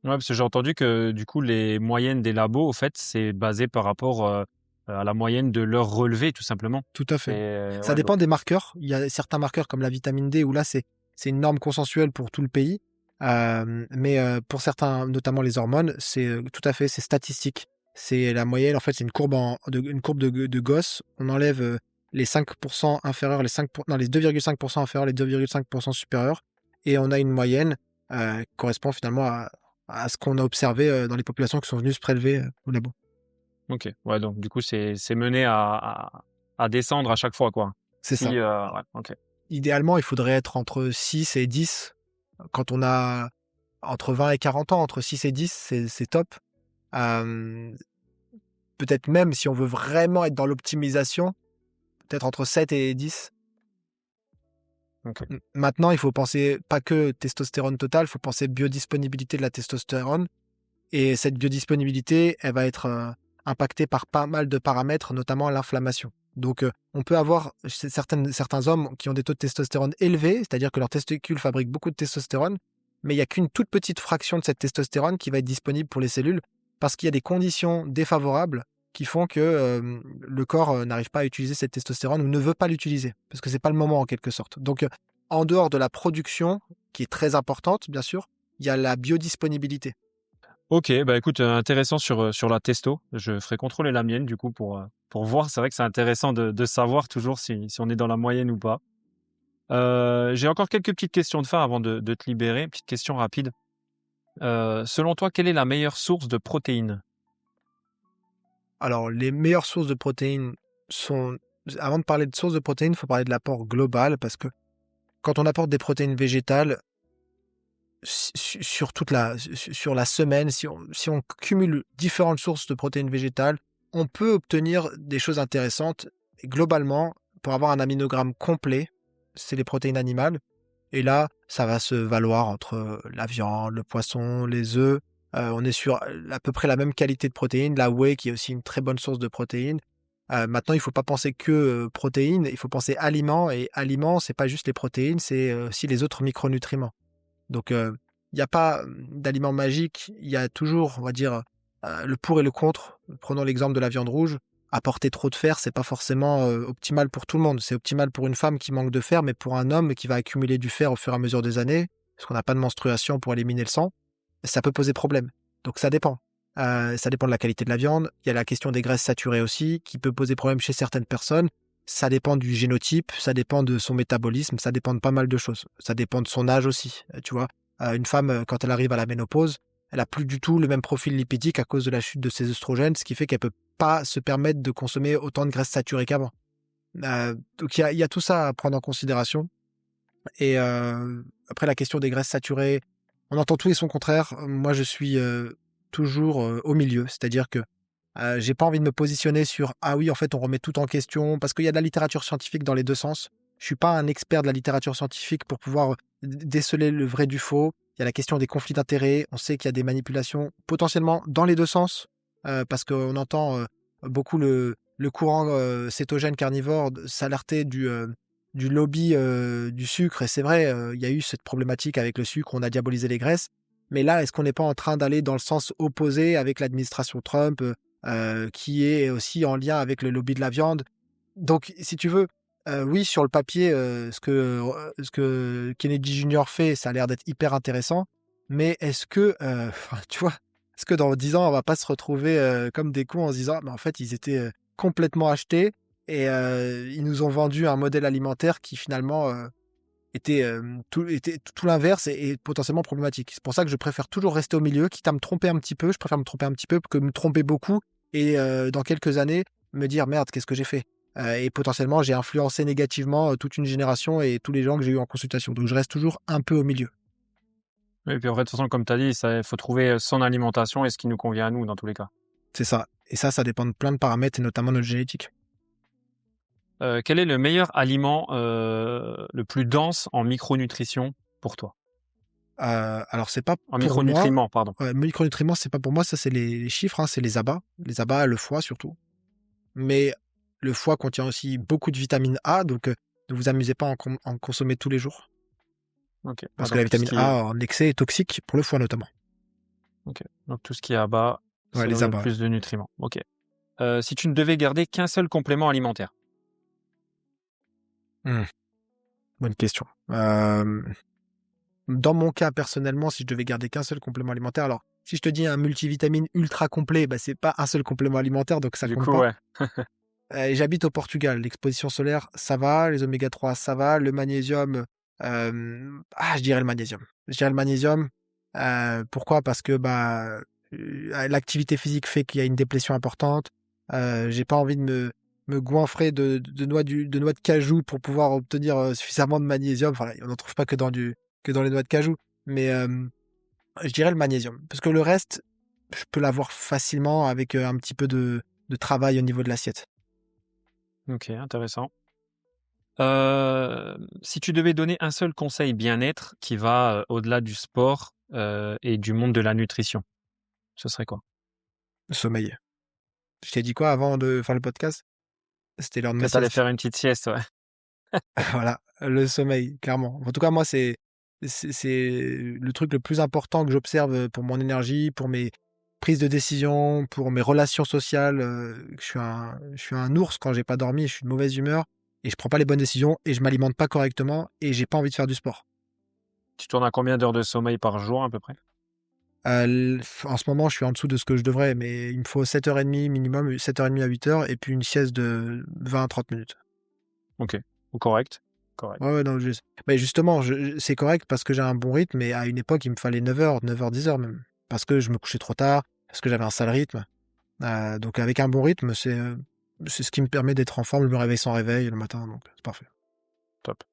Ouais, parce que j'ai entendu que du coup, les moyennes des labos, au fait, c'est basé par rapport à la moyenne de leur relevé, tout simplement. Tout à fait. Ça Ouais, donc, dépend des marqueurs. Il y a certains marqueurs comme la vitamine D où là, c'est une norme consensuelle pour tout le pays. Mais pour certains, notamment les hormones, tout à fait, c'est statistique. C'est la moyenne, en fait, c'est une courbe, une courbe de Gauss. On enlève les 5% inférieurs, non, les 2,5% inférieurs, les 2,5% supérieurs. Et on a une moyenne qui correspond finalement à ce qu'on a observé dans les populations qui sont venues se prélever au labo. ok. Ouais, donc du coup, c'est mené à descendre à chaque fois, quoi. C'est ça. Ouais, ok. Idéalement, il faudrait être entre 6 et 10. Quand on a entre 20 et 40 ans, entre 6 et 10, c'est top. Euh, Peut-être même si on veut vraiment être dans l'optimisation, peut-être entre 7 et 10. Ok. Maintenant, il faut penser pas que testostérone totale, il faut penser biodisponibilité de la testostérone. Et cette biodisponibilité, elle va être impactée par pas mal de paramètres, notamment l'inflammation. Donc, on peut avoir certains hommes qui ont des taux de testostérone élevés, c'est-à-dire que leurs testicules fabriquent beaucoup de testostérone, mais il n'y a qu'une toute petite fraction de cette testostérone qui va être disponible pour les cellules parce qu'il y a des conditions défavorables qui font que le corps n'arrive pas à utiliser cette testostérone ou ne veut pas l'utiliser, parce que c'est pas le moment en quelque sorte. Donc, en dehors de la production, qui est très importante, bien sûr, il y a la biodisponibilité. Ok, bah écoute, intéressant sur la testo. Je ferai contrôler la mienne du coup pour voir. C'est vrai que c'est intéressant de savoir toujours si on est dans la moyenne ou pas. J'ai encore quelques petites questions de fin avant de te libérer. Petite question rapide. Selon toi, quelle est la meilleure source de protéines? Alors, les meilleures sources de protéines sont... Avant de parler de sources de protéines, il faut parler de l'apport global, parce que quand on apporte des protéines végétales, sur la semaine, si on cumule différentes sources de protéines végétales, on peut obtenir des choses intéressantes. Et globalement, pour avoir un aminogramme complet, c'est les protéines animales. Et là, ça va se valoir entre la viande, le poisson, les œufs. On est sur à peu près la même qualité de protéines. La whey, qui est aussi une très bonne source de protéines. Maintenant, il ne faut pas penser que protéines, il faut penser aliments. Et aliments, c'est pas juste les protéines, c'est aussi les autres micronutriments. Donc, il n'y a pas d'aliments magiques. Il y a toujours, on va dire, le pour et le contre. Prenons l'exemple de la viande rouge. Apporter trop de fer, c'est pas forcément optimal pour tout le monde. C'est optimal pour une femme qui manque de fer, mais pour un homme qui va accumuler du fer au fur et à mesure des années, parce qu'on n'a pas de menstruation pour éliminer le sang, ça peut poser problème. Donc ça dépend. Ça dépend de la qualité de la viande. Il y a la question des graisses saturées aussi, qui peut poser problème chez certaines personnes. Ça dépend du génotype, ça dépend de son métabolisme, ça dépend de pas mal de choses. Ça dépend de son âge aussi, tu vois. Une femme, quand elle arrive à la ménopause, elle a plus du tout le même profil lipidique à cause de la chute de ses œstrogènes, ce qui fait qu'elle peut pas se permettre de consommer autant de graisses saturées qu'avant. Donc il y a tout ça à prendre en considération. Et après, la question des graisses saturées, on entend tout et son contraire. Moi, je suis toujours au milieu, c'est-à-dire que j'ai pas envie de me positionner sur ah oui, en fait, on remet tout en question, parce qu'il y a de la littérature scientifique dans les deux sens. Je suis pas un expert de la littérature scientifique pour pouvoir déceler le vrai du faux. Il y a la question des conflits d'intérêts. On sait qu'il y a des manipulations potentiellement dans les deux sens, parce qu'on entend beaucoup le courant cétogène carnivore s'alerter du lobby du sucre. Et c'est vrai, il y a eu cette problématique avec le sucre, on a diabolisé les graisses. Mais là, est-ce qu'on n'est pas en train d'aller dans le sens opposé avec l'administration Trump, qui est aussi en lien avec le lobby de la viande? Donc, si tu veux, oui, sur le papier, ce que Kennedy Junior fait, ça a l'air d'être hyper intéressant. Mais est-ce que, tu vois, est-ce que dans 10 ans, on va pas se retrouver comme des cons en se disant, mais en fait, ils étaient complètement achetés et ils nous ont vendu un modèle alimentaire qui finalement était tout l'inverse et potentiellement problématique. C'est pour ça que je préfère toujours rester au milieu, quitte à me tromper un petit peu. Je préfère me tromper un petit peu que me tromper beaucoup et dans quelques années me dire merde, qu'est-ce que j'ai fait? Et potentiellement, j'ai influencé négativement toute une génération et tous les gens que j'ai eu en consultation. Donc, je reste toujours un peu au milieu. Oui, et puis en fait, de toute façon, comme tu as dit, il faut trouver son alimentation et ce qui nous convient à nous dans tous les cas. C'est ça. Et ça dépend de plein de paramètres et notamment notre génétique. Quel est le meilleur aliment le plus dense en micronutrition pour toi? Alors, c'est pas En pour moi. micronutriments, pardon. Micronutriments, c'est pas pour moi. Ça, c'est les chiffres. Hein, c'est les abats. Les abats, le foie surtout. Mais le foie contient aussi beaucoup de vitamine A. Donc, ne vous amusez pas à en consommer tous les jours. Ok. Parce que Donc la tout ce vitamine qui est... A en excès est toxique pour le foie notamment. Ok. Donc tout ce qui est abat, Ouais, ça les donne le abats. plus de nutriments. Ok. Si tu ne devais garder qu'un seul complément alimentaire. Bonne question. Dans mon cas, personnellement, si je devais garder qu'un seul complément alimentaire, alors si je te dis un multivitamine ultra complet, bah, c'est pas un seul complément alimentaire, donc ça Du compte coup, pas. ouais. J'habite au Portugal. L'exposition solaire, ça va. Les oméga 3, ça va. Le magnésium, je dirais le magnésium. Je dirais le magnésium. Pourquoi? Parce que l'activité physique fait qu'il y a une déplétion importante. J'ai pas envie de me goinfrer de noix de cajou pour pouvoir obtenir suffisamment de magnésium. Enfin, on n'en trouve pas que dans les noix de cajou. Mais je dirais le magnésium. Parce que le reste, je peux l'avoir facilement avec un petit peu de travail au niveau de l'assiette. Ok, intéressant. Si tu devais donner un seul conseil bien-être qui va au-delà du sport et du monde de la nutrition, ce serait quoi? Le sommeil. Je t'ai dit quoi avant de faire le podcast? C'était l'heure de Que ma tu allais sieste. faire une petite sieste, ouais. Voilà, le sommeil, clairement. En tout cas, moi, c'est le truc le plus important que j'observe pour mon énergie, pour mes prises de décision, pour mes relations sociales. Je suis un ours quand j'ai pas dormi, je suis de mauvaise humeur et je prends pas les bonnes décisions et je m'alimente pas correctement et j'ai pas envie de faire du sport. Tu tournes à combien d'heures de sommeil par jour à peu près? En ce moment, je suis en dessous de ce que je devrais, mais il me faut 7h30 minimum, 7h30 à 8h et puis une sieste de 20 à 30 minutes. Ok, ou correct. Correct. Ouais, non, mais justement, c'est correct parce que j'ai un bon rythme, mais à une époque, il me fallait 9h, 9h, 10h même. Parce que je me couchais trop tard, parce que j'avais un sale rythme. Donc avec un bon rythme, c'est ce qui me permet d'être en forme. Je me réveille sans réveil le matin, donc c'est parfait. Top.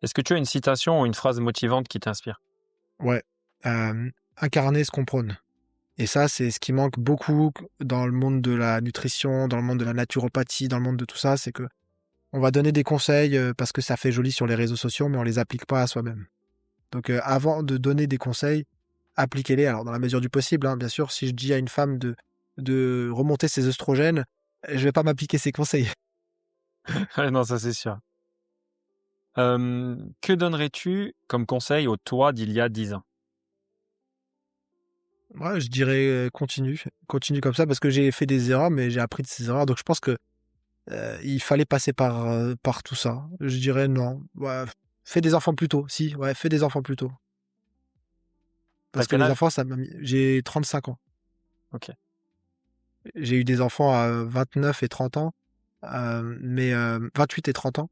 Est-ce que tu as une citation ou une phrase motivante qui t'inspire? Ouais. Incarner ce qu'on prône. Et ça, c'est ce qui manque beaucoup dans le monde de la nutrition, dans le monde de la naturopathie, dans le monde de tout ça, c'est que on va donner des conseils parce que ça fait joli sur les réseaux sociaux, mais on les applique pas à soi-même. Donc avant de donner des conseils, appliquez-les. Alors dans la mesure du possible, hein, bien sûr, si je dis à une femme de remonter ses œstrogènes, je vais pas m'appliquer ses conseils. Ouais, non, ça c'est sûr. Que donnerais-tu comme conseil au toi d'il y a 10 ans? Ouais, je dirais continue comme ça parce que j'ai fait des erreurs, mais j'ai appris de ces erreurs. Donc je pense que il fallait passer par tout ça. Je dirais non. Ouais, fais des enfants plus tôt. Si, ouais, fais des enfants plus tôt. T'as Parce que quel les âge? enfants, ça m'a mis. J'ai 35 ans. Ok. J'ai eu des enfants à 29 et 30 ans, mais 28 et 30 ans.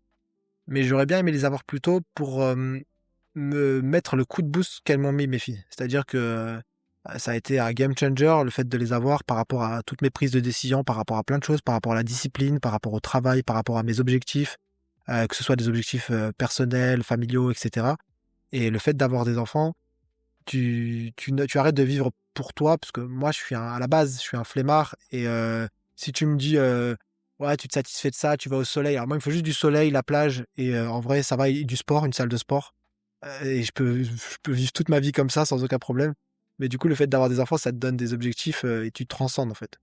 Mais j'aurais bien aimé les avoir plus tôt pour me mettre le coup de boost qu'elles m'ont mis, mes filles. C'est-à-dire que ça a été un game changer, le fait de les avoir par rapport à toutes mes prises de décision, par rapport à plein de choses, par rapport à la discipline, par rapport au travail, par rapport à mes objectifs, que ce soit des objectifs personnels, familiaux, etc. Et le fait d'avoir des enfants, tu arrêtes de vivre pour toi, parce que moi, à la base, je suis un flemmard. Et si tu me dis, ouais, tu te satisfais de ça, tu vas au soleil. Alors moi, il me faut juste du soleil, la plage, et en vrai, ça va, et du sport, une salle de sport. Et je peux vivre toute ma vie comme ça, sans aucun problème. Mais du coup, le fait d'avoir des enfants, ça te donne des objectifs et tu te transcendes, en fait.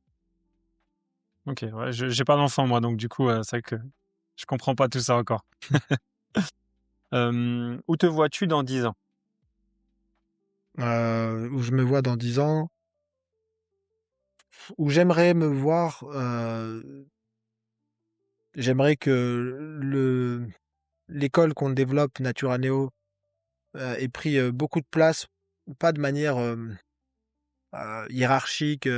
Ok, ouais, j'ai pas d'enfant moi, donc du coup, c'est vrai que je comprends pas tout ça encore. Où te vois-tu dans 10 ans? Où je me vois dans 10 ans, où j'aimerais me voir, j'aimerais que l'école qu'on développe, Natura Neo, ait pris beaucoup de place, pas de manière hiérarchique,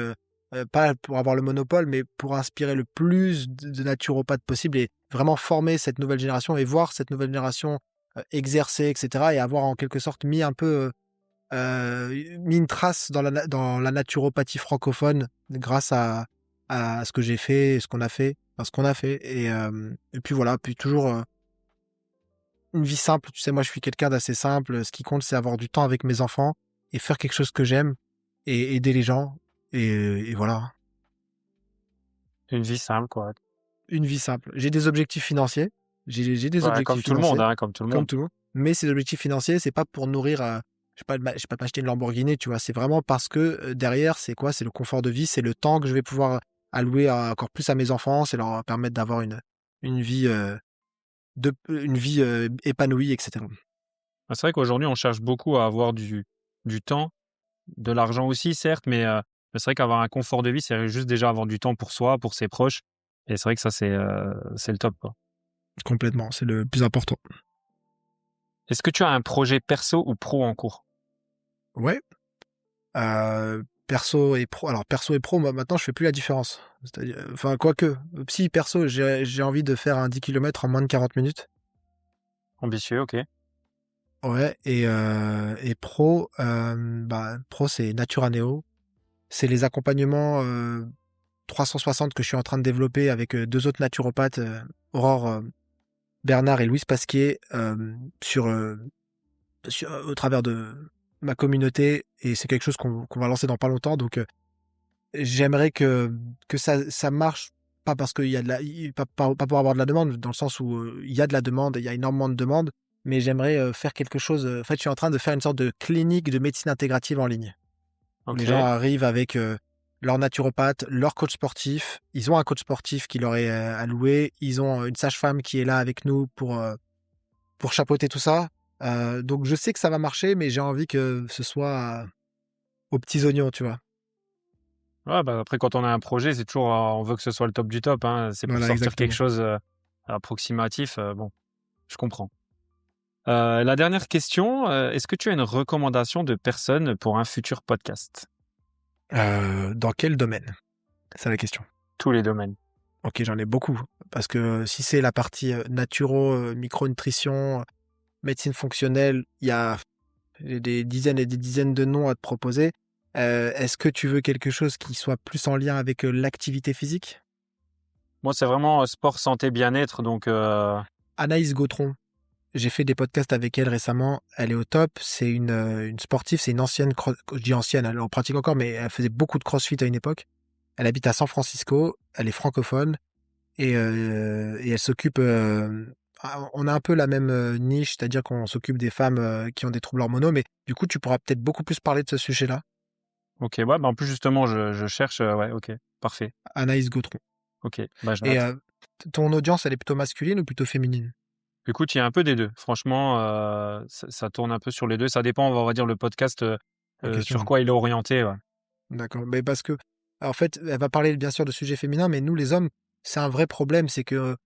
pas pour avoir le monopole, mais pour inspirer le plus de naturopathes possible et vraiment former cette nouvelle génération et voir cette nouvelle génération exercer, etc. et avoir en quelque sorte mis un peu mis une trace dans la naturopathie francophone grâce à ce que j'ai fait, ce qu'on a fait, enfin, ce qu'on a fait. Et puis voilà, puis toujours une vie simple. Tu sais, moi, je suis quelqu'un d'assez simple. Ce qui compte, c'est avoir du temps avec mes enfants et faire quelque chose que j'aime et aider les gens. Et voilà, Une vie simple, quoi. une vie simple. J'ai des objectifs financiers. J'ai des Ouais, comme objectifs tout le monde, financiers, comme tout le comme monde. tout le monde. Mais ces objectifs financiers, c'est pas pour nourrir. Je vais pas m'acheter une Lamborghini, tu vois. C'est vraiment parce que derrière, c'est quoi? C'est le confort de vie, c'est le temps que je vais pouvoir allouer encore plus à mes enfants, c'est leur permettre d'avoir une vie, une vie épanouie, etc. C'est vrai qu'aujourd'hui, on cherche beaucoup à avoir du temps, de l'argent aussi, certes, mais c'est vrai qu'avoir un confort de vie, c'est juste déjà avoir du temps pour soi, pour ses proches. Et c'est vrai que ça, c'est le top, quoi. Complètement, c'est le plus important. Est-ce que tu as un projet perso ou pro en cours? Ouais. Perso et pro. Alors perso et pro, moi maintenant je fais plus la différence. C'est-à-dire, enfin quoique, si perso, j'ai envie de faire un 10 km en moins de 40 minutes. Ambitieux, ok. Ouais, et pro, pro c'est Natura Neo. C'est les accompagnements 360 que je suis en train de développer avec deux autres naturopathes, Aurore Bernard et Louise Pasquier, au travers de ma communauté. Et c'est quelque chose qu'on va lancer dans pas longtemps. Donc j'aimerais que ça marche, pas parce qu'il y a pas pour avoir de la demande, dans le sens où il y a de la demande, il y a énormément de demandes, mais j'aimerais faire quelque chose. En fait, je suis en train de faire une sorte de clinique de médecine intégrative en ligne, où les Ok. gens arrivent avec leur naturopathe, leur coach sportif. Ils ont un coach sportif qui leur est alloué. Ils ont une sage-femme qui est là avec nous pour chapeauter tout ça. Donc je sais que ça va marcher, mais j'ai envie que ce soit aux petits oignons, tu vois. Ouais, bah après, quand on a un projet, c'est toujours, on veut que ce soit le top du top, hein. C'est pour Voilà, sortir quelque exactement. chose approximatif. Bon, je comprends. La dernière question, est-ce que tu as une recommandation de personne pour un futur podcast? Dans quel domaine? C'est la question. Tous les domaines. Ok, j'en ai beaucoup. Parce que si c'est la partie naturo, micronutrition, médecine fonctionnelle, j'ai des dizaines et des dizaines de noms à te proposer. Est-ce que tu veux quelque chose qui soit plus en lien avec l'activité physique? Moi, c'est vraiment sport, santé, bien-être, donc Anaïs Gautron. J'ai fait des podcasts avec elle récemment. Elle est au top. C'est une sportive. C'est une ancienne. Je dis ancienne, elle en pratique encore, mais elle faisait beaucoup de crossfit à une époque. Elle habite à San Francisco. Elle est francophone. Et elle s'occupe. On a un peu la même niche, c'est-à-dire qu'on s'occupe des femmes qui ont des troubles hormonaux. Mais du coup, tu pourras peut-être beaucoup plus parler de ce sujet-là. ok. Ouais, bah en plus, justement, je cherche. Ouais, ok. Parfait. Anaïs Gautron. Ok, bah je Et note. ton audience, elle est plutôt masculine ou plutôt féminine? Écoute, il y a un peu des deux. Franchement, ça tourne un peu sur les deux. Ça dépend, on va dire, le podcast La sur question. quoi il est orienté. Ouais. D'accord. Mais parce que, en fait, elle va parler bien sûr de sujets féminins, mais nous, les hommes, c'est un vrai problème. C'est que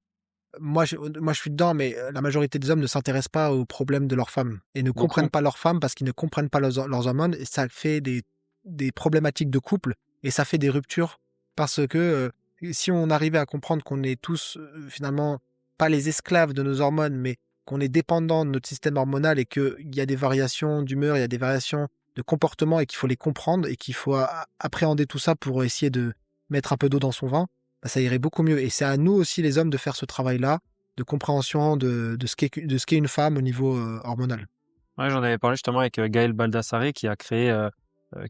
moi, je suis dedans, mais la majorité des hommes ne s'intéressent pas aux problèmes de leurs femmes et ne Beaucoup. comprennent pas leurs femmes parce qu'ils ne comprennent pas leurs hormones. Et ça fait des problématiques de couple et ça fait des ruptures parce que si on arrivait à comprendre qu'on est tous finalement pas les esclaves de nos hormones, mais qu'on est dépendant de notre système hormonal et qu'il y a des variations d'humeur, il y a des variations de comportement et qu'il faut les comprendre et qu'il faut appréhender tout ça pour essayer de mettre un peu d'eau dans son vin, bah, ça irait beaucoup mieux. Et c'est à nous aussi, les hommes, de faire ce travail-là, de compréhension de ce qu'est une femme au niveau hormonal. Ouais, j'en avais parlé justement avec Gaël Baldassaré qui a créé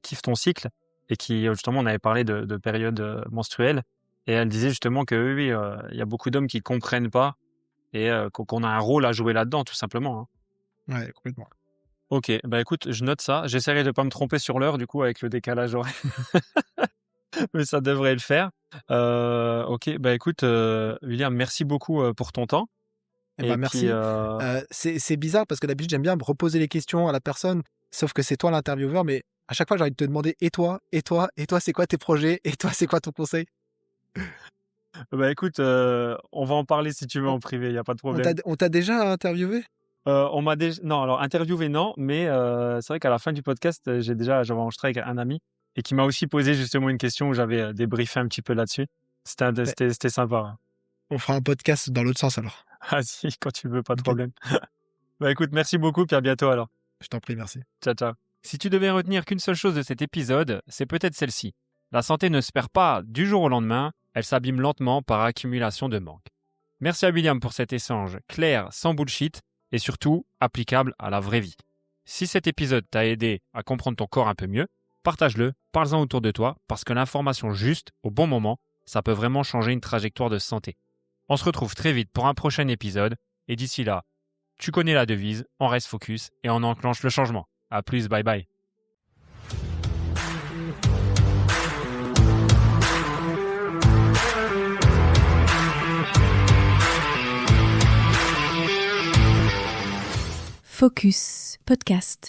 Kiffe ton cycle et qui, justement, on avait parlé de période menstruelle. Et elle disait justement que oui, il y a beaucoup d'hommes qui comprennent pas et qu'on a un rôle à jouer là-dedans, tout simplement, hein. Ouais, complètement. Ok, bah écoute, je note ça. J'essaierai de pas me tromper sur l'heure, du coup, avec le décalage horaire. Mais ça devrait le faire. Ok, bah écoute, William, merci beaucoup pour ton temps. Eh Et ben, puis, merci. C'est bizarre parce que d'habitude, j'aime bien me reposer les questions à la personne, sauf que c'est toi l'intervieweur, mais à chaque fois, j'ai envie de te demander, et toi, et toi, et toi, c'est quoi tes projets, et toi, c'est quoi ton conseil? bah écoute, on va en parler si tu veux On, en privé, il n'y a pas de problème. on t'a déjà interviewé? On m'a déjà... Non, alors interviewé, non, mais c'est vrai qu'à la fin du podcast, j'avais enregistré avec un ami et qui m'a aussi posé justement une question où j'avais débriefé un petit peu là-dessus. Ouais, C'était sympa, hein. on fera un podcast dans l'autre sens alors. Ah si, quand tu veux, pas de Ok. problème. Bah écoute, merci beaucoup, puis à bientôt alors. Je t'en prie, merci. Ciao, ciao. Si tu devais retenir qu'une seule chose de cet épisode, c'est peut-être celle-ci. La santé ne se perd pas du jour au lendemain, elle s'abîme lentement par accumulation de manque. Merci à William pour cet échange clair, sans bullshit, et surtout applicable à la vraie vie. Si cet épisode t'a aidé à comprendre ton corps un peu mieux, partage-le, parle-en autour de toi, parce que l'information juste, au bon moment, ça peut vraiment changer une trajectoire de santé. On se retrouve très vite pour un prochain épisode, et d'ici là, tu connais la devise, on reste focus et on enclenche le changement. À plus, bye bye. Focus Podcast.